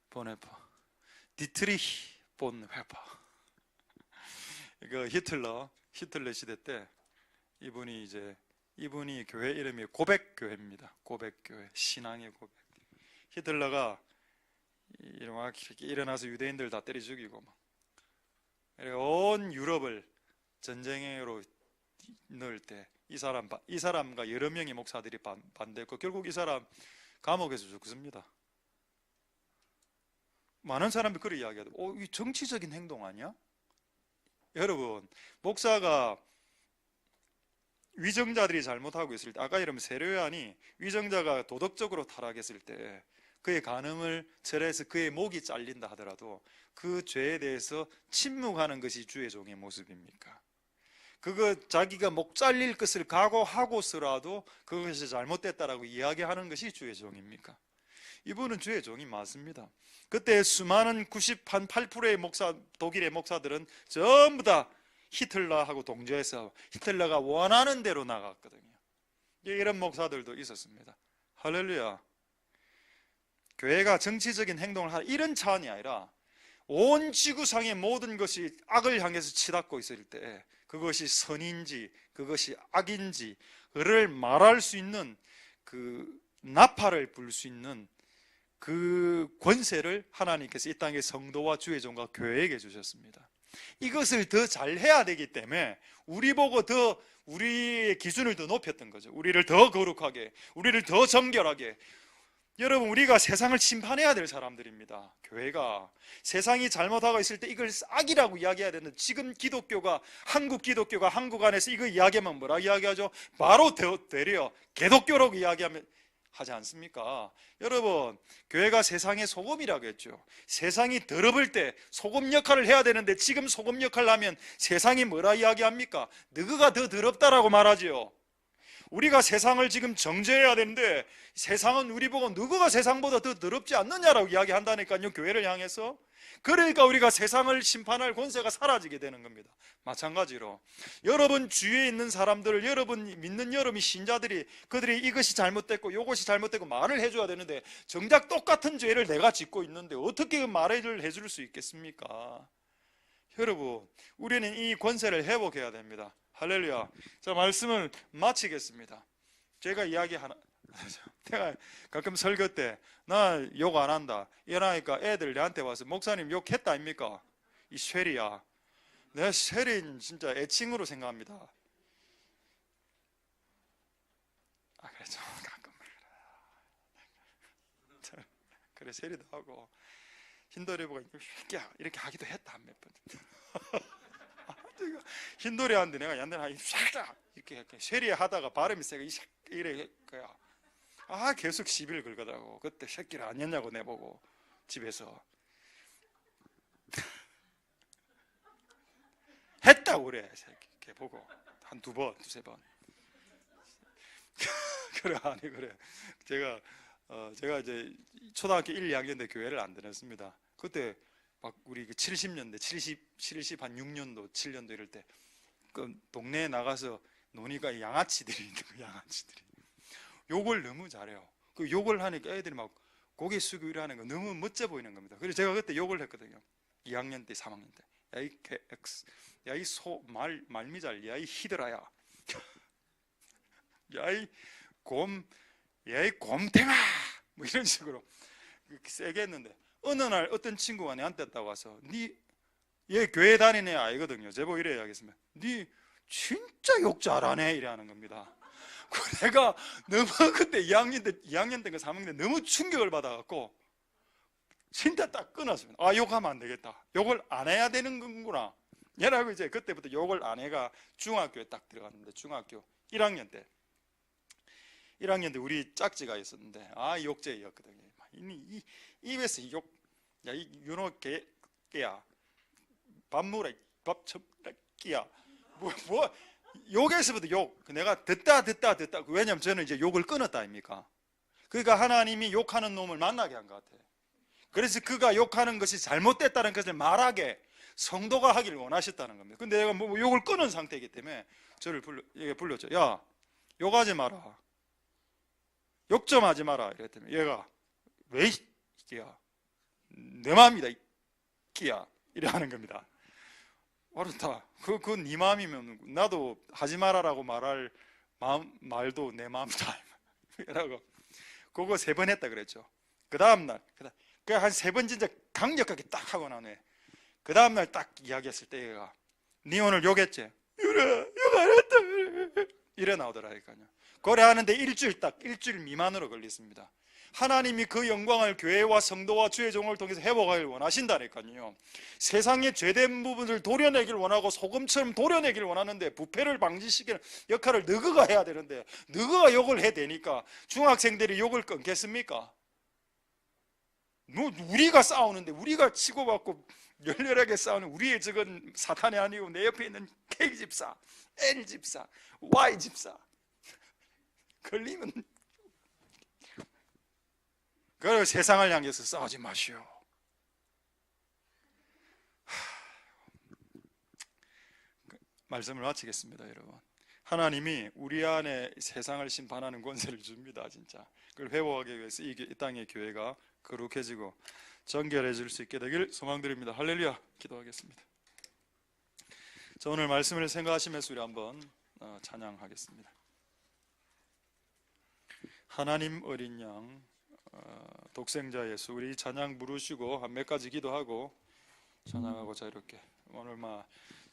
보네포 디트리히 본헤퍼. 그 히틀러 시대 때 이분이 교회 이름이 고백교회입니다. 고백교회, 신앙의 고백. 히틀러가 이렇게 일어나서 유대인들 다 때려 죽이고 온 유럽을 전쟁으로 넣을 때 이 사람과 여러 명의 목사들이 반대했고 결국 이 사람 감옥에서 죽습니다. 많은 사람들이 그렇게 이야기하더라고요. 이 정치적인 행동 아니야? 여러분 목사가 위정자들이 잘못하고 있을 때 아까 이러면 세례요한이 위정자가 도덕적으로 타락했을 때 그의 간음을 철회해서 그의 목이 잘린다 하더라도 그 죄에 대해서 침묵하는 것이 주의 종의 모습입니까? 그거 자기가 목 잘릴 것을 각오하고서라도 그것이 잘못됐다라고 이야기하는 것이 주의 종입니까? 이분은 주의 종이 맞습니다. 그때 수많은 98%의 독일의 목사들은 전부 다 히틀러하고 동조해서 히틀러가 원하는 대로 나갔거든요. 이런 목사들도 있었습니다. 할렐루야. 교회가 정치적인 행동을 하는 이런 차원이 아니라 온 지구상의 모든 것이 악을 향해서 치닫고 있을 때 그것이 선인지 그것이 악인지를 말할 수 있는 그 나팔을 불 수 있는 그 권세를 하나님께서 이 땅의 성도와 주의 종과 교회에게 주셨습니다. 이것을 더 잘해야 되기 때문에 우리 보고 더 우리의 기준을 더 높였던 거죠. 우리를 더 거룩하게, 우리를 더 정결하게. 여러분, 우리가 세상을 심판해야 될 사람들입니다. 교회가 세상이 잘못하고 있을 때 이걸 악이라고 이야기해야 되는데, 지금 한국 기독교가 한국 안에서 이거 이야기하면 뭐라 이야기하죠? 바로 되려 개독교라고 이야기하면 하지 않습니까? 여러분, 교회가 세상의 소금이라고 했죠. 세상이 더럽을 때 소금 역할을 해야 되는데 지금 소금 역할을 하면 세상이 뭐라 이야기합니까? 너가 더 더럽다라고 말하지요. 우리가 세상을 지금 정죄해야 되는데 세상은 우리 보고 너가 세상보다 더 더럽지 않느냐라고 이야기한다니까요, 교회를 향해서. 그러니까 우리가 세상을 심판할 권세가 사라지게 되는 겁니다. 마찬가지로 여러분 주위에 있는 사람들을, 여러분 믿는 여러분이 신자들이 그들이 이것이 잘못됐고 이것이 잘못됐고 말을 해줘야 되는데 정작 똑같은 죄를 내가 짓고 있는데 어떻게 그 말을 해줄 수 있겠습니까? 여러분, 우리는 이 권세를 회복해야 됩니다. 할렐루야. 자, 말씀을 마치겠습니다. 제가 내가 가끔 설교 때 나 욕 안 한다 이러니까 애들 내한테 와서 목사님 욕했다 아닙니까? 이 쉐리야. 내가 쉐리는 진짜 애칭으로 생각합니다. 그래 좀 가끔 그래 쉐리도 하고 흰돌이 보고 이렇게 하기도 했다 몇 번. 흰돌이한테 내가 옛날에 이렇게 쉐리 하다가 발음이 세가 이래 거야. 계속 시비를 걸거다고. 그때 새끼를 안 했냐고 내보고 집에서 했다고 그래. 새끼 보고 한 두세 번. 그래 아니 그래. 제가 이제 초등학교 1, 2학년 때 교회를 안 다녔습니다. 그때 막 우리 그 70년대, 70 한 6년도, 7년도 이럴 때 그 동네에 나가서 노니까 양아치들이 있는 거, 양아치들이 욕을 너무 잘해요. 그 욕을 하니까 애들이 막 고개 숙이고 이러는 거 너무 멋져 보이는 겁니다. 그래서 제가 그때 욕을 했거든요. 2학년 때, 3학년 때. 야 이 개X, 야 이 말미잘, 야 이 히드라야, 야 이 곰탱아, 뭐 이런 식으로 세게 했는데 어느 날 어떤 친구가 내한테 딱 와서 얘 교회 다니는 애 아니거든요. 제보 이래 야겠으면 니 진짜 욕 잘하네 이래 하는 겁니다. 내가 너무 그때 2학년 때인가 3학년 때 너무 충격을 받아갖고 진짜 딱 끊었습니다. 욕하면 안 되겠다. 욕을 안 해야 되는 건구나. 얘라고 이제 그때부터 욕을 안 해가 중학교에 딱 들어갔는데 중학교 1학년 때 우리 짝지가 있었는데 욕쟁이였거든요. 이 입에서 야 이 윤호 개야 밥 먹으라 밥 처끼야 뭐 욕에서부터 욕. 내가 듣다. 왜냐면 저는 이제 욕을 끊었다 아닙니까? 그러니까 하나님이 욕하는 놈을 만나게 한 것 같아요. 그래서 그가 욕하는 것이 잘못됐다는 것을 말하게 성도가 하기를 원하셨다는 겁니다. 근데 내가 뭐 욕을 끊은 상태이기 때문에 저를 불렀죠. 야, 욕하지 마라. 욕 좀 하지 마라. 이랬더니 얘가 왜 이끼야? 내 마음이다 이끼야. 이래 하는 겁니다. 그렇다. 그건 네 마음이면 나도 하지 말아라고 말할 말도 내 마음이다. 라고 그거 3번 했다 그랬죠. 그 다음날 한 3번 진짜 강력하게 딱 하고 나네. 그 다음날 딱 이야기했을 때 얘가 네 오늘 욕했지? 그래 욕 안 했다 이래 나오더라니까요. 그래 하는데 일주일 미만으로 걸렸습니다. 하나님이 그 영광을 교회와 성도와 주의 종을 통해서 회복하길 원하신다니까요. 세상의 죄된 부분을 도려내길 원하고 소금처럼 도려내길 원하는데 부패를 방지시키는 역할을 너가 해야 되는데 너가 욕을 해대니까 중학생들이 욕을 끊겠습니까? 우리가 싸우는데, 우리가 치고받고 열렬하게 싸우는 우리의 적은 사탄이 아니고 내 옆에 있는 K 집사, L 집사, Y 집사 걸리면, 그리고 세상을 향해서 싸우지 마시오. 말씀을 마치겠습니다. 여러분, 하나님이 우리 안에 세상을 심판하는 권세를 줍니다. 진짜 그걸 회복하기 위해서 이 땅의 교회가 거룩해지고 정결해질 수 있게 되길 소망드립니다. 할렐루야. 기도하겠습니다. 자, 오늘 말씀을 생각하시면서 우리 한번 찬양하겠습니다. 하나님 어린 양, 독생자 예수, 우리 찬양 부르시고 한 몇 가지 기도하고 찬양하고자 이렇게, 오늘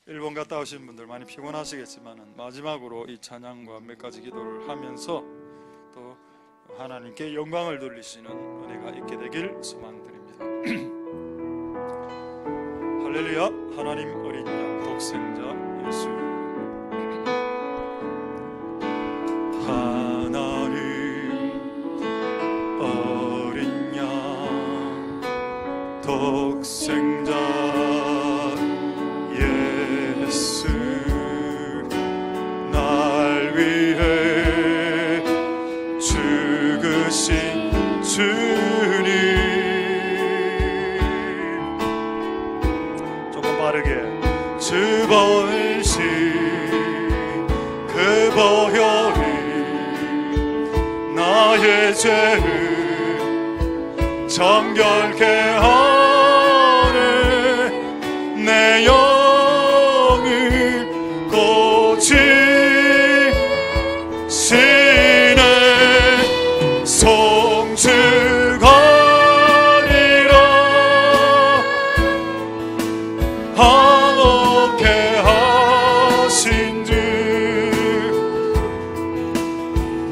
일본 갔다 오신 분들 많이 피곤하시겠지만 마지막으로 이 찬양과 몇 가지 기도를 하면서 또 하나님께 영광을 돌리시는 은혜가 있게 되길 소망드립니다. 할렐루야. 하나님 어린 양 독생자 예수, 하나님 어린 양 독생자 예수, 날 위해 죽으신 주님. 조금 빠르게. 주 벌신 그 보혈이 나의 죄를 정결케 하네. 내 영을 고치시네. 송축하리라. 화목케 하신 주,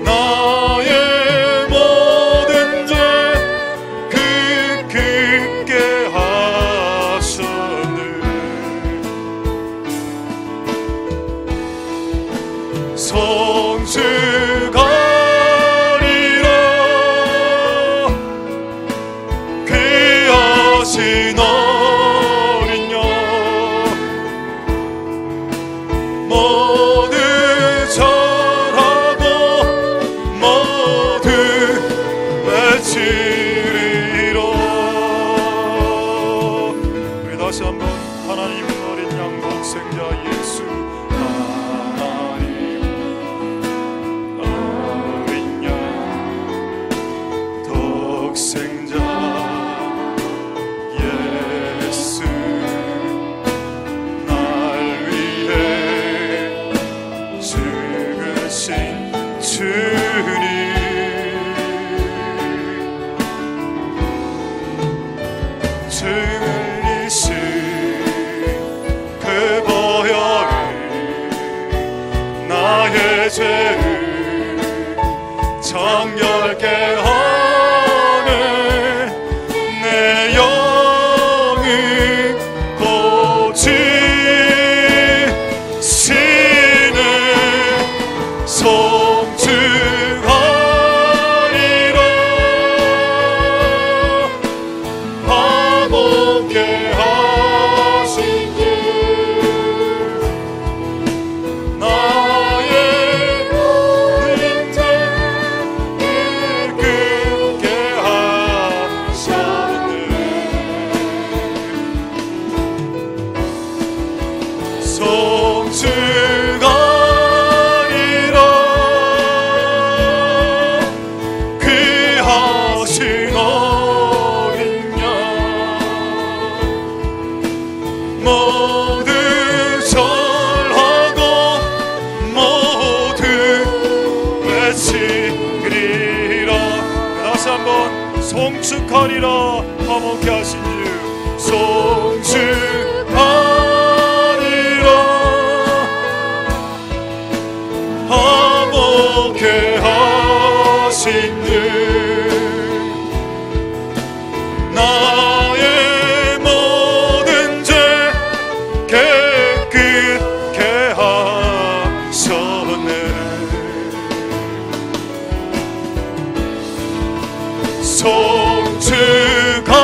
나의 모든 죄 그게 하셨네. 송축하리라. 귀하신 어린 양, 모두 절하고 모두 외치리라. 우리 다시 한번 하나님 어린 양 독생자 예수, 하나님 어린 양 독생자 예수, 날 위해 죽으신 주님. 주 흘리신 그 보혈이 나의 죄를 정결케 하네. 내 영을 고치시네. 송축하리라. 화목케 하신 주, 나의 모든 죄 그게 하셨네. 송축하리라. 귀하신 어린 양, 모두 절하고 모두 외치리라. 다시 한번. 송축하리라. 화목케 하신 주, 송축하리라. 화목케 하신 주, 나의 모든 죄 깨끗게 하셨네. 송축하리라.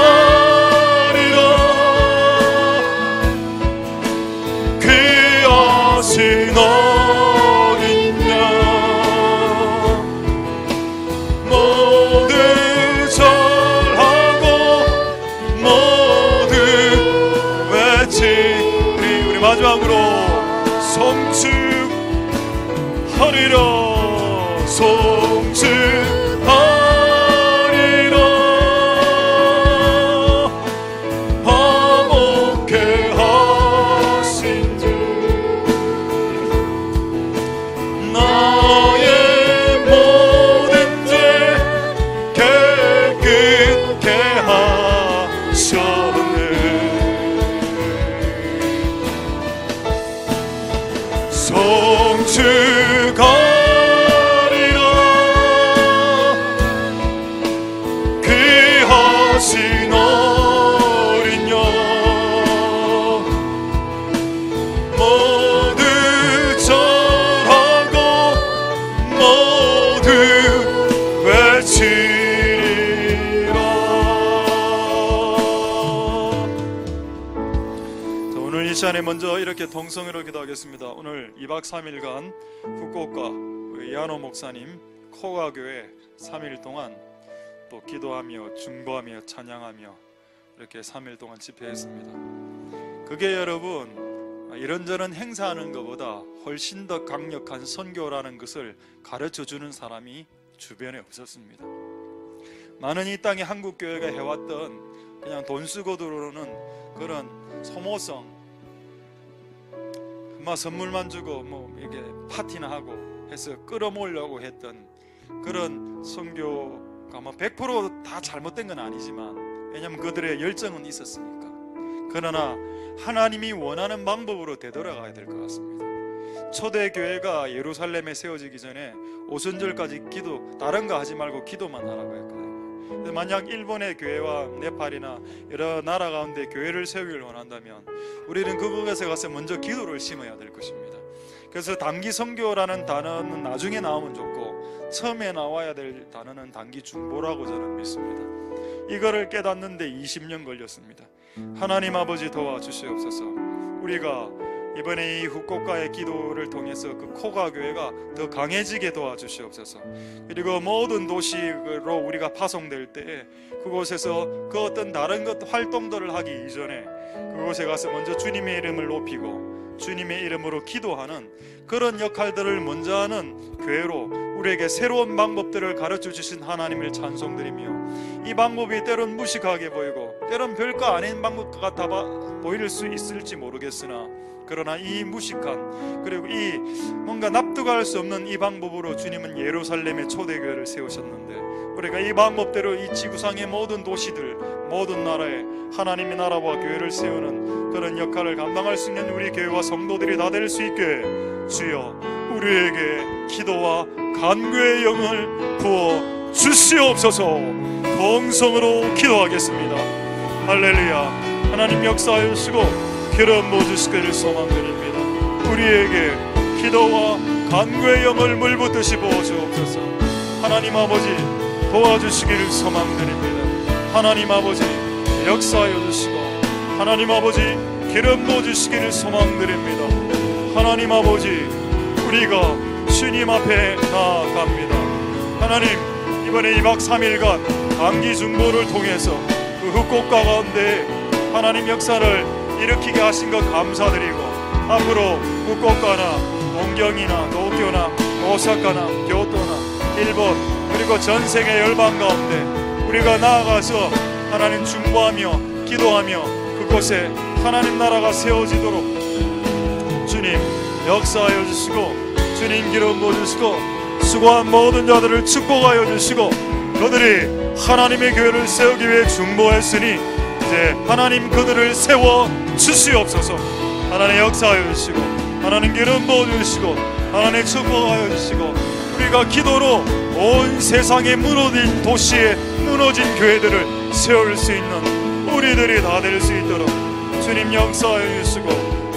가장으로 송축하리라. 송축하리라. 화목해 하신 주 나의 모든 죄 깨끗게 하셨네. 송축하리라. 귀하신 어린 양 모두 절하고 모두 외치리라. 자, 오늘 이 시간에 먼저 이렇게 동성으로 기도하겠습니다. 오늘 2박 3일간 후쿠오카 이하노 목사님 코가교회 3일 동안 또 기도하며 중보하며 찬양하며 이렇게 3일 동안 집회했습니다. 그게 여러분 이런저런 행사하는 것보다 훨씬 더 강력한 선교라는 것을 가르쳐주는 사람이 주변에 없었습니다. 많은 이 땅에 한국교회가 해왔던 그냥 돈 쓰고 들어오는 그런 소모성, 선물만 주고 뭐 이게 파티나 하고 해서 끌어모으려고 했던 그런 선교가 뭐 100% 다 잘못된 건 아니지만, 왜냐하면 그들의 열정은 있었으니까. 그러나 하나님이 원하는 방법으로 되돌아가야 될 것 같습니다. 초대교회가 예루살렘에 세워지기 전에 오순절까지 기도, 다른 거 하지 말고 기도만 하라고 했거든요. 만약 일본의 교회와 네팔이나 여러 나라 가운데 교회를 세우기를 원한다면 우리는 그곳에 가서 먼저 기도를 심어야 될 것입니다. 그래서 단기 선교라는 단어는 나중에 나오면 좋고 처음에 나와야 될 단어는 단기 중보라고 저는 믿습니다. 이거를 깨닫는데 20년 걸렸습니다. 하나님 아버지 도와주시옵소서. 우리가 이번에 이 후쿠오카의 기도를 통해서 그 코가 교회가 더 강해지게 도와주시옵소서. 그리고 모든 도시로 우리가 파송될 때 그곳에서 그 어떤 다른 것 활동들을 하기 이전에 그곳에 가서 먼저 주님의 이름을 높이고 주님의 이름으로 기도하는 그런 역할들을 먼저 하는 교회로 우리에게 새로운 방법들을 가르쳐 주신 하나님을 찬송드리며, 이 방법이 때론 무식하게 보이고 때론 별거 아닌 방법 같아 보일 수 있을지 모르겠으나, 그러나 이 무식한 그리고 이 뭔가 납득할 수 없는 이 방법으로 주님은 예루살렘의 초대교회를 세우셨는데, 우리가 이 방법대로 이 지구상의 모든 도시들, 모든 나라에 하나님의 나라와 교회를 세우는 그런 역할을 감당할 수 있는 우리 교회와 성도들이 다 될 수 있게 주여 우리에게 기도와 간구의 영을 부어 주시옵소서. 동성으로 기도하겠습니다. 할렐루야. 하나님 역사하여 주시고 기름 부어주시기를 소망드립니다. 우리에게 기도와 간구의 영을 물붓듯이 부어주옵소서. 하나님 아버지 도와주시기를 소망드립니다. 하나님 아버지 역사하여 주시고 하나님 아버지 기름 부어주시기를 소망드립니다. 하나님 아버지 우리가 주님 앞에 나아갑니다. 하나님 이번에 2박 3일간 단기 중보를 통해서 그 후쿠오카 가운데 하나님 역사를 일으키게 하신 것 감사드리고, 앞으로 후쿠오카나 동경이나 도쿄나 오사카나 교토나 일본 그리고 전 세계 열방 가운데 우리가 나아가서 하나님 중보하며 기도하며 그곳에 하나님 나라가 세워지도록 주님 역사하여 주시고 주님 기름 부어주시고 수고한 모든 자들을 축복하여 주시고, 그들이 하나님의 교회를 세우기 위해 중보했으니 이제 하나님 그들을 세워 주시옵소서. 하나님 역사하여 주시고 하나님 기름 부어주시고 하나님 축복하여 주시고, 우리가 기도로 온 세상에 무너진 도시에 무너진 교회들을 세울 수 있는 우리들이 다 될 수 있도록 주님 역사하여 주시고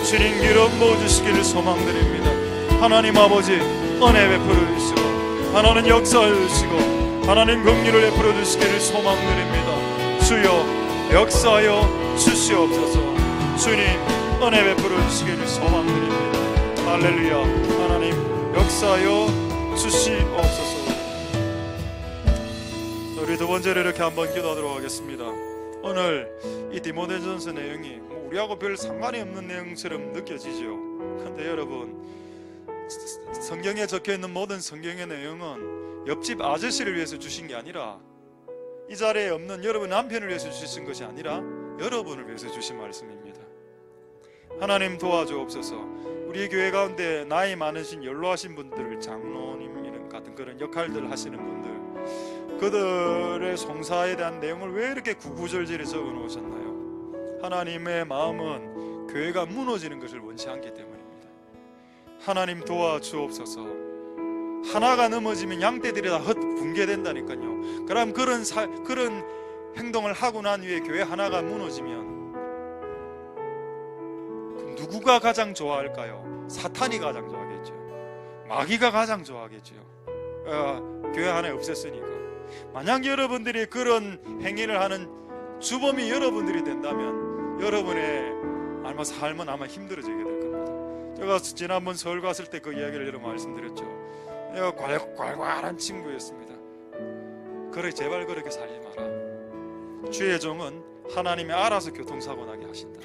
주님 기름 부어주시기를 소망드립니다. 하나님 아버지 은혜 베풀어 주시고 하나님 역사하여 주시고 하나님 긍휼을 베풀어 주시기를 소망드립니다. 주여 역사하여 주시옵소서. 주님 은혜 베풀어 주시기를 소망드립니다. 할렐루야. 하나님 역사하여 주시옵소서. 우리 두 번째로 이렇게 한번 기도하도록 하겠습니다. 오늘 이 디모데전서 내용이 우리하고 별 상관이 없는 내용처럼 느껴지죠. 그런데 여러분, 성경에 적혀있는 모든 성경의 내용은 옆집 아저씨를 위해서 주신 게 아니라, 이 자리에 없는 여러분 남편을 위해서 주신 것이 아니라 여러분을 위해서 주신 말씀입니다. 하나님 도와주옵소서. 우리 교회 가운데 나이 많으신 연로하신 분들, 장로님 이런 같은 그런 역할들 하시는 분들, 그들의 송사에 대한 내용을 왜 이렇게 구구절절히 적어 놓으셨나요? 하나님의 마음은 교회가 무너지는 것을 원치 않기 때문입니다. 하나님 도와주옵소서. 하나가 넘어지면 양떼들이 다 붕괴된다니까요. 그럼 그런 행동을 하고 난 후에 교회 하나가 무너지면 누구가 가장 좋아할까요? 사탄이 가장 좋아하겠죠. 마귀가 가장 좋아하겠죠. 교회 하나에 없앴으니까. 만약 여러분들이 그런 행위를 하는 주범이 여러분들이 된다면 여러분의 삶은 아마 힘들어지게 될 겁니다. 제가 지난번 서울 갔을 때 그 이야기를 여러분 말씀드렸죠. 내가 괄괄한 친구였습니다. 그래, 제발 그렇게 살지 마라. 주의 종은 하나님이 알아서 교통사고 나게 하신다.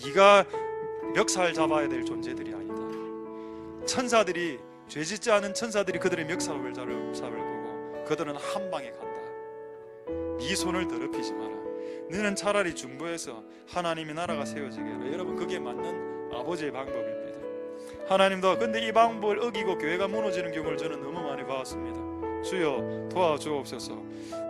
네가 멱살 잡아야 될 존재들이 아니다. 천사들이, 죄짓지 않은 천사들이 그들의 멱살을 잡을 거고 그들은 한 방에 간다. 네 손을 더럽히지 마라. 너는 차라리 중보해서 하나님의 나라가 세워지게 해라. 여러분, 그게 맞는 아버지의 방법입니다. 하나님도 근데 이 방법을 어기고 교회가 무너지는 경우를 저는 너무 많이 봤습니다. 주여 도와주옵소서.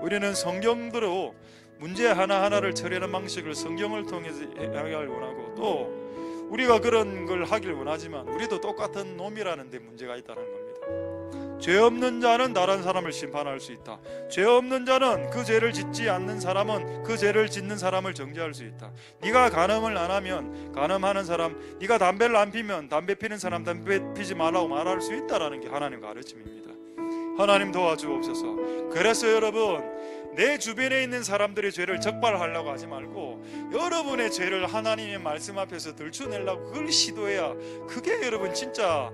우리는 성경대로 문제 하나하나를 처리하는 방식을 성경을 통해서 하길 원하고, 또 우리가 그런 걸 하길 원하지만 우리도 똑같은 놈이라는 데 문제가 있다는 겁니다. 죄 없는 자는 다른 사람을 심판할 수 있다. 죄 없는 자는 그 죄를 짓지 않는 사람은 그 죄를 짓는 사람을 정죄할 수 있다. 네가 간음을 안 하면 간음하는 사람, 네가 담배를 안 피면 담배 피는 사람 담배 피지 말라고 말할 수 있다라는 게 하나님 가르침입니다. 하나님 도와주옵소서. 그래서 여러분, 내 주변에 있는 사람들의 죄를 적발하려고 하지 말고 여러분의 죄를 하나님의 말씀 앞에서 들춰내려고 그걸 시도해야, 그게 여러분 진짜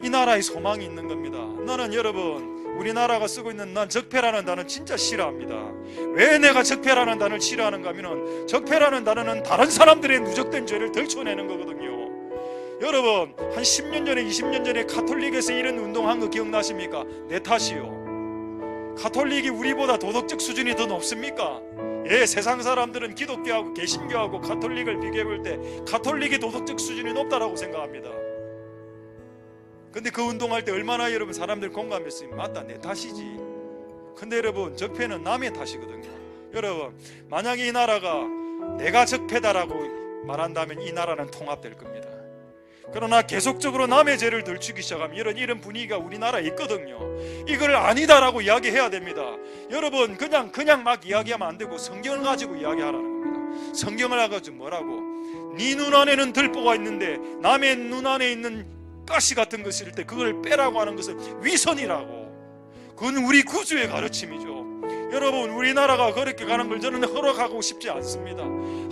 이 나라의 소망이 있는 겁니다. 나는 여러분, 우리나라가 쓰고 있는 난 적폐라는 단어는 진짜 싫어합니다. 왜 내가 적폐라는 단어를 싫어하는가 하면, 적폐라는 단어는 다른 사람들의 누적된 죄를 들춰내는 거거든요. 여러분, 한 10년 전에 20년 전에 가톨릭에서 이런 운동한 거 기억나십니까? 내 탓이요. 가톨릭이 우리보다 도덕적 수준이 더 높습니까? 예, 세상 사람들은 기독교하고 개신교하고 가톨릭을 비교해 볼 때 가톨릭의 도덕적 수준이 높다라고 생각합니다. 근데 그 운동할 때 얼마나 여러분 사람들 공감했으면, 맞다, 내 탓이지. 근데 여러분, 적폐는 남의 탓이거든요. 여러분, 만약에 이 나라가 내가 적폐다라고 말한다면 이 나라는 통합될 겁니다. 그러나 계속적으로 남의 죄를 들추기 시작하면 이런 분위기가 우리나라에 있거든요. 이걸 아니다라고 이야기해야 됩니다. 여러분, 그냥 막 이야기하면 안 되고 성경을 가지고 이야기하라는 겁니다. 성경을 가지고 뭐라고? 네 눈 안에는 들보가 있는데 남의 눈 안에 있는 가시 같은 것일 때 그걸 빼라고 하는 것은 위선이라고. 그건 우리 구주의 가르침이죠. 여러분, 우리나라가 그렇게 가는 걸 저는 허락하고 싶지 않습니다.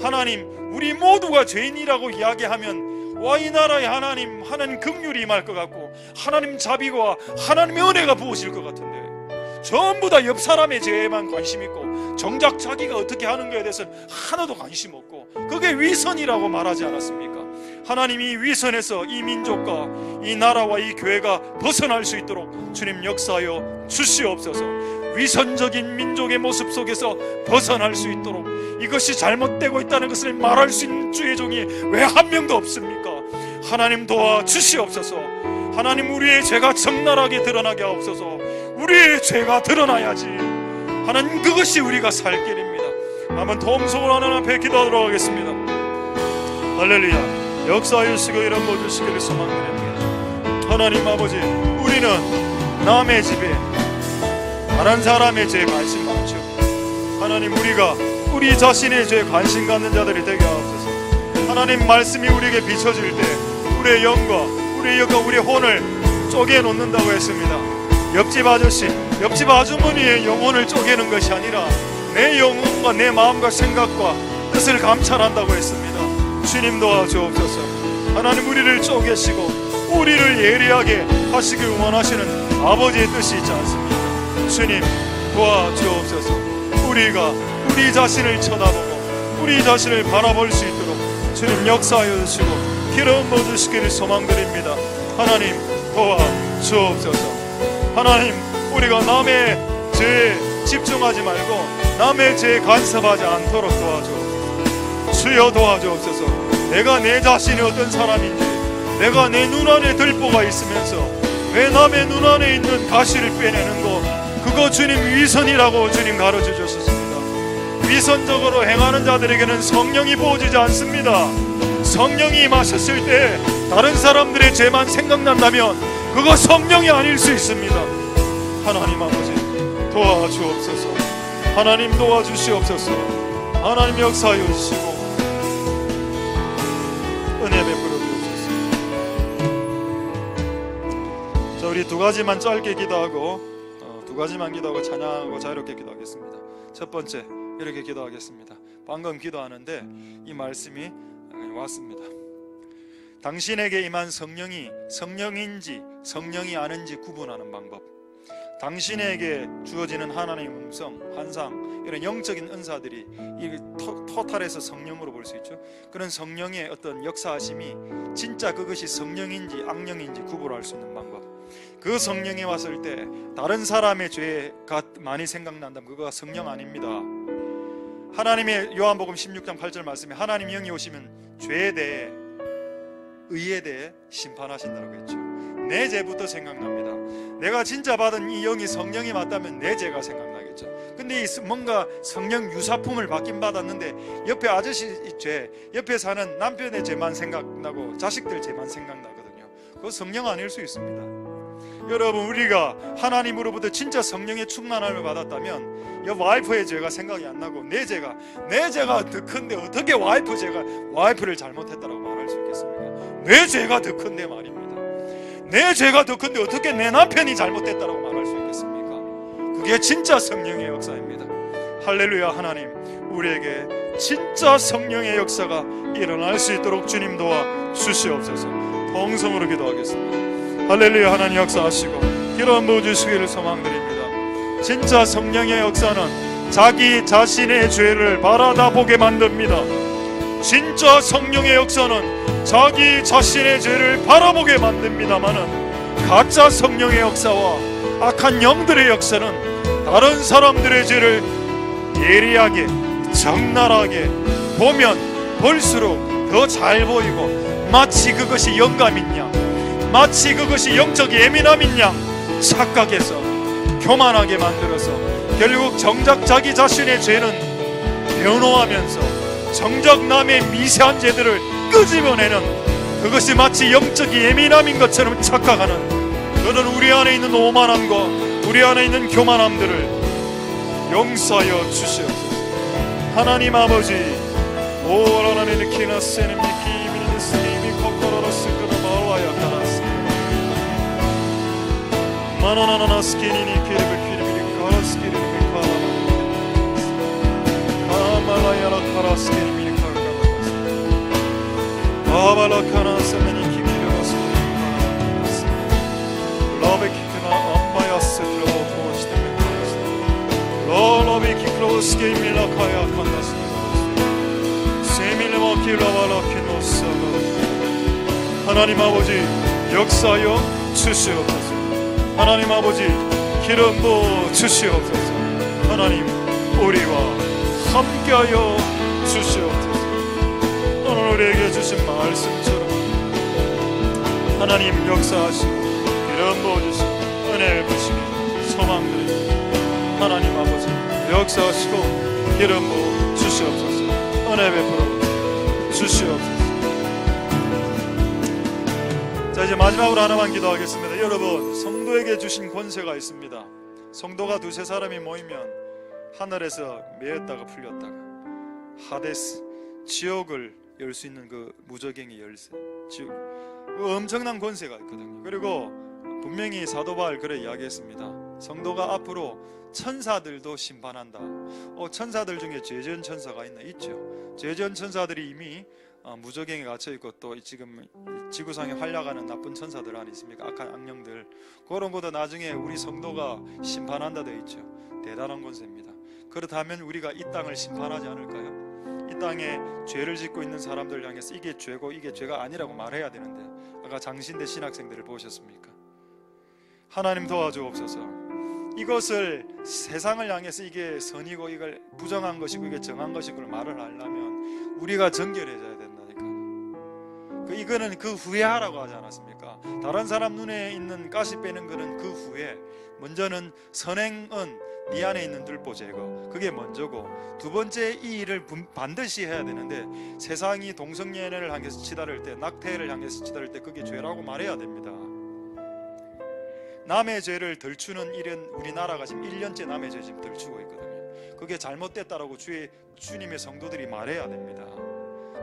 하나님, 우리 모두가 죄인이라고 이야기하면 와, 이 나라에 하나님 긍휼이 임할 것 같고 하나님 자비와 하나님의 은혜가 부어질 것 같은데 전부 다 옆 사람의 죄에만 관심 있고 정작 자기가 어떻게 하는 것에 대해서는 하나도 관심 없고, 그게 위선이라고 말하지 않았습니까? 하나님이 위선에서 이 민족과 이 나라와 이 교회가 벗어날 수 있도록 주님 역사하여 주시옵소서. 위선적인 민족의 모습 속에서 벗어날 수 있도록, 이것이 잘못되고 있다는 것을 말할 수 있는 주의 종이 왜 한 명도 없습니까? 하나님 도와주시옵소서. 하나님, 우리의 죄가 적나라하게 드러나게 하옵소서. 우리의 죄가 드러나야지 하나님, 그것이 우리가 살 길입니다. 한번 통성을 하나님 앞에 기도하도록 하겠습니다. 할렐루야. 역사하여 주시고 이런 모든 시기를 소망드립니다. 하나님 아버지, 우리는 남의 집에 다른 사람의 죄에 관심 많죠. 하나님, 우리가 우리 자신의 죄에 관심 갖는 자들이 되게 하옵소서. 하나님, 말씀이 우리에게 비춰질 때 우리의 영과 우리의 영과 우리의 혼을 쪼개놓는다고 했습니다. 옆집 아저씨, 옆집 아주머니의 영혼을 쪼개는 것이 아니라 내 영혼과 내 마음과 생각과 뜻을 감찰한다고 했습니다. 주님 도와주옵소서. 하나님, 우리를 쪼개시고 우리를 예리하게 하시길 원하시는 아버지의 뜻이 있지 않습니까? 주님 도와주옵소서. 우리가 우리 자신을 쳐다보고 우리 자신을 바라볼 수 있도록 주님 역사하여 주시고 기름 부어주시기를 소망드립니다. 하나님 도와주옵소서. 하나님 우리가 남의 죄에 집중하지 말고 남의 죄에 간섭하지 않도록 도와주옵소서. 주여 도와주옵소서. 내가 내 자신이 어떤 사람인지, 내가 내 눈 안에 들보가 있으면서 왜 남의 눈 안에 있는 가시를 빼내는 거, 그거 주님 위선이라고 주님 가르쳐 주셨습니다. 위선적으로 행하는 자들에게는 성령이 부어지지 않습니다. 성령이 임하셨을 때 다른 사람들의 죄만 생각난다면 그거 성령이 아닐 수 있습니다. 하나님 아버지 도와주옵소서. 하나님 도와주시옵소서. 하나님 역사하여 주시고 은혜 베풀어 주옵소서. 자, 우리 두 가지만 짧게 기도하고 두 가지만 기도하고 찬양하고 자유롭게 기도하겠습니다. 첫 번째, 이렇게 기도하겠습니다. 방금 기도하는데 이 말씀이 왔습니다. 당신에게 임한 성령이 성령인지 성령이 아닌지 구분하는 방법, 당신에게 주어지는 하나님의 음성, 환상, 이런 영적인 은사들이 이 토탈에서 성령으로 볼 수 있죠. 그런 성령의 어떤 역사하심이 진짜 그것이 성령인지 악령인지 구분할 수 있는 방법, 그 성령이 왔을 때 다른 사람의 죄가 많이 생각난다면 그거가 성령 아닙니다. 하나님의 요한복음 16장 8절 말씀에 하나님 영이 오시면 죄에 대해, 의에 대해 심판하신다고 했죠. 내 죄부터 생각납니다. 내가 진짜 받은 이 영이 성령이 맞다면 내 죄가 생각나겠죠. 근데 뭔가 성령 유사품을 받긴 받았는데 옆에 아저씨 죄, 옆에 사는 남편의 죄만 생각나고 자식들 죄만 생각나거든요. 그거 성령 아닐 수 있습니다. 여러분, 우리가 하나님으로부터 진짜 성령의 충만함을 받았다면 이 와이프의 죄가 생각이 안 나고 내 죄가 더 큰데 어떻게 와이프를 잘못했다라고 말할 수 있겠습니까? 내 죄가 더 큰데 말입니다. 내 죄가 더 큰데 어떻게 내 남편이 잘못됐다라고 말할 수 있겠습니까? 그게 진짜 성령의 역사입니다. 할렐루야. 하나님, 우리에게 진짜 성령의 역사가 일어날 수 있도록 주님 도와 주시옵소서. 통성으로 기도하겠습니다. 할렐루야. 하나님 역사하시고 기름 부어주시기를 소망드립니다. 진짜 성령의 역사는 자기 자신의 죄를 바라다 보게 만듭니다. 진짜 성령의 역사는 자기 자신의 죄를 바라보게 만듭니다마는 가짜 성령의 역사와 악한 영들의 역사는 다른 사람들의 죄를 예리하게 적나라하게 보면 볼수록 더 잘 보이고 마치 그것이 영감인 양, 마치 그것이 영적 예민함인 양 착각해서 교만하게 만들어서 결국 정작 자기 자신의 죄는 변호하면서 정작 남의 미세한 죄들을 끄집어내는, 그것이 마치 영적 예민함인 것처럼 착각하는, 너는 우리 안에 있는 오만함과 우리 안에 있는 교만함들을 용서하여 주시옵소서. 하나님 아버지, 오라나니 키나세는 미키미는 스님이 코코로로 스크로 마와야 가라스 마나나나 스키니니 키르베 가라스키르베 카라마라야라 카라스키르베 아발라카나 세메니 키미르바스 라베키크나 암마야스 클로토시테메 라라베키클로스케 밀라카야 칸다스 세밀레마키라발라키노스. 하나님 아버지 역사하여 주시옵소서. 하나님 아버지 기름 부어 주시옵소서. 하나님 우리와 함께하여 주시옵소서. 오늘 우리에게 주신 말씀처럼 하나님 역사하시고 기름 부어주시고 은혜 베푸시기 소망드립니다. 하나님 아버지 역사하시고 기름 부어 주시옵소서. 은혜 베풀어 주시옵소서. 자, 이제 마지막으로 하나만 기도하겠습니다. 여러분, 성도에게 주신 권세가 있습니다. 성도가 두세 사람이 모이면 하늘에서 매였다가 풀렸다가 하데스, 지옥을 열 수 있는 그 무저갱이 열쇠, 지옥, 그 엄청난 권세가 있거든요. 그리고 분명히 사도 바울 그래 이야기했습니다. 성도가 앞으로 천사들도 심판한다. 천사들 중에 죄전 천사가 있나? 있죠. 죄전 천사들이 이미 무저갱에 갇혀 있고 또 지금 지구상에 활약하는 나쁜 천사들 안에 있습니까? 악한 악령들, 그런 것도 나중에 우리 성도가 심판한다 되어 있죠. 대단한 권세입니다. 그렇다면 우리가 이 땅을 심판하지 않을까요? 이 이 땅에 죄를 짓고 있는 사람들 향해서 이게 죄고 이게 죄가 아니라고 말해야 되는데, 아까 장신대 신학생들을 보셨습니까? 하나님 도와주옵소서. 이것을 세상을 향해서 이게 선이고 이걸 부정한 것이고 이게 정한 것이고 말을 하려면 우리가 정결해져야 된다니까. 이거는 그 후에 하라고 하지 않았습니까? 다른 사람 눈에 있는 가시 빼는 거는 그 후에, 먼저는 선행은 네 안에 있는 들보 제거, 그게 먼저고, 두 번째 이 일을 반드시 해야 되는데, 세상이 동성연애를 향해서 치달을 때, 낙태를 향해서 치달을 때 그게 죄라고 말해야 됩니다. 남의 죄를 덜추는 일은 우리나라가 지금 1년째 남의 죄 지금 덜추고 있거든요. 그게 잘못됐다라고 주님의 성도들이 말해야 됩니다.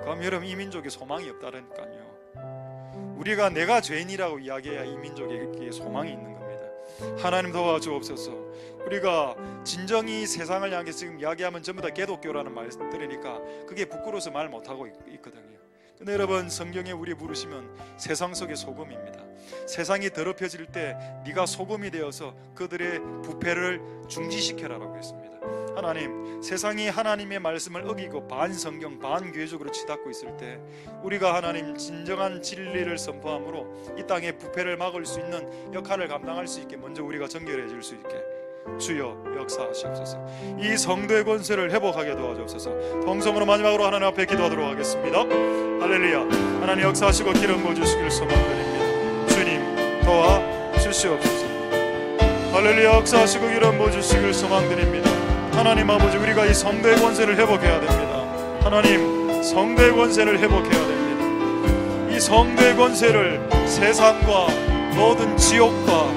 그럼 여러분, 이 민족에 소망이 없다니까요. 우리가 내가 죄인이라고 이야기해야 이 민족에게 소망이 있는 겁니다. 하나님 도와주옵소서. 우리가 진정이 세상을 향해 지금 이야기하면 전부 다 기독교라는 말 들으니까 그게 부끄러워서 말 못하고 있거든요. 근데 여러분, 성경에 우리 부르시면 세상 속의 소금입니다. 세상이 더럽혀질 때 네가 소금이 되어서 그들의 부패를 중지시켜라라고 했습니다. 하나님, 세상이 하나님의 말씀을 어기고 반성경 반교회적으로 치닫고 있을 때 우리가 하나님 진정한 진리를 선포함으로 이 땅의 부패를 막을 수 있는 역할을 감당할 수 있게 먼저 우리가 정결해질 수 있게 주여 역사하시옵소서. 이 성도의 권세를 회복하게 도와주옵소서. 통성으로 마지막으로 하나님 앞에 기도하도록 하겠습니다. 할렐루야. 하나님 역사하시고 기름 부어주시길 소망드립니다. 주님 도와주시옵소서. 할렐루야. 역사하시고 기름 부어주시길 소망드립니다. 하나님 아버지, 우리가 이 성도의 권세를 회복해야 됩니다. 하나님, 성도의 권세를 회복해야 됩니다. 이 성도의 권세를 세상과 모든 지옥과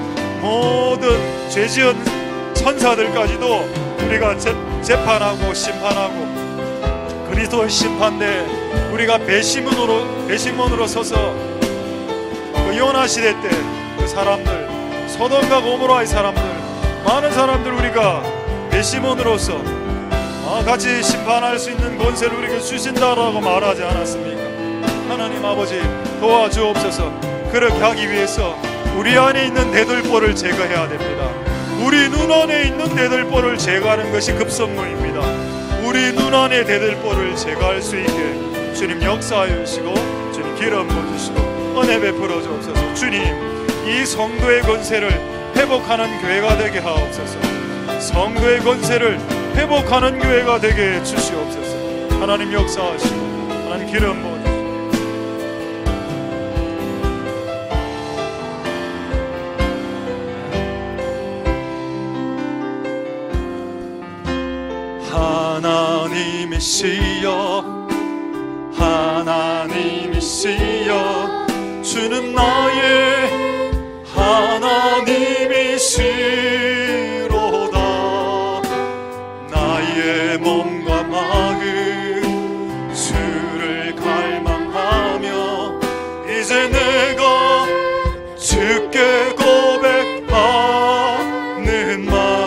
모든 죄지은 천사들까지도 우리가 재판하고 심판하고, 그리스도의 심판대 우리가 배심원으로 서서 그 요나 시대 때 그 사람들, 소돔과 고모라의 사람들, 많은 사람들 우리가 배심원으로서 같이 심판할 수 있는 권세를 우리에게 주신다라고 말하지 않았습니까? 하나님 아버지 도와주옵소서. 그렇게 하기 위해서 우리 안에 있는 대들보를 제거해야 됩니다. 우리 눈 안에 있는 대들보를 제거하는 것이 급선무입니다. 우리 눈 안에 대들보를 제거할 수 있게 주님 역사하여 주시고, 주님 기름 부어주시고 은혜 베풀어 주옵소서. 주님, 이 성도의 권세를 회복하는 교회가 되게 하옵소서. 성도의 권세를 회복하는 교회가 되게 해주시옵소서. 하나님 역사하시고 하나님 기름 부어주시고 하나님이시여, 하나님이시여, 주는 나의 하나님이시로다. 나의 몸과 마음 주를 갈망하며 이제 내가 주께 고백하는 말,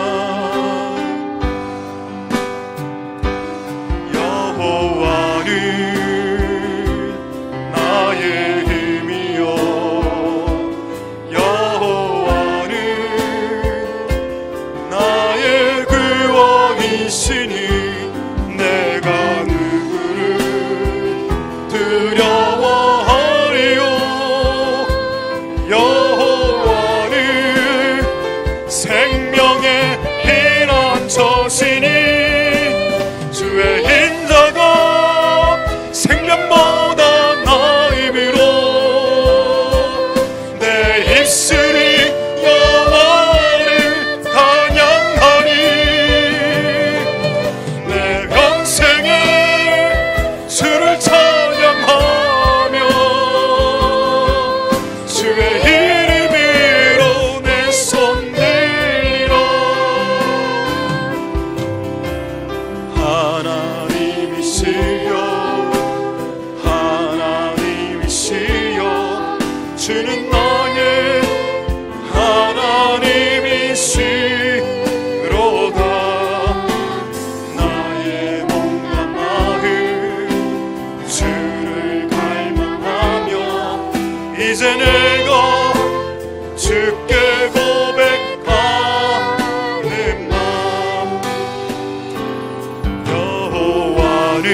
주는 나의 하나님이시로다. 나의 몸과 마음 주를 갈망하며 이제 내가 주께 고백하는 맘, 여호와는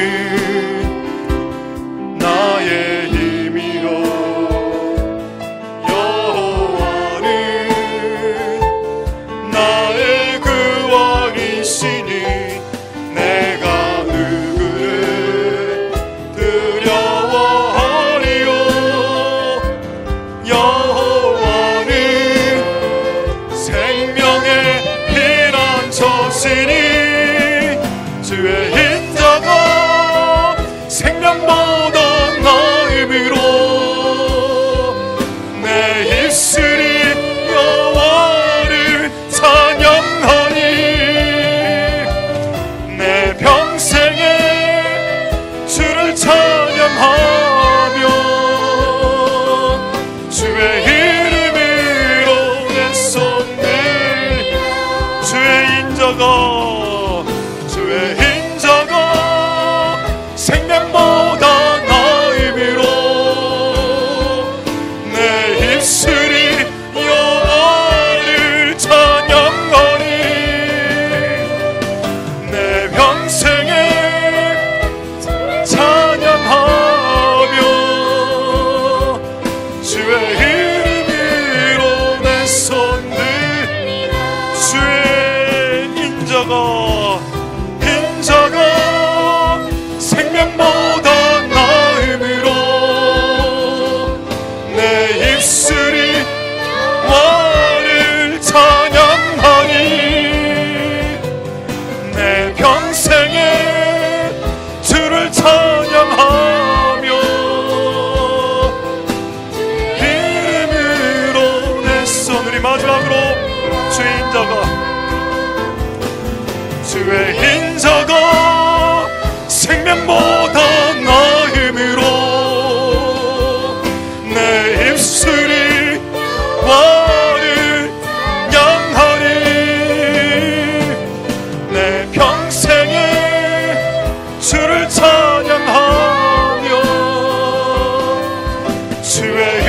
위해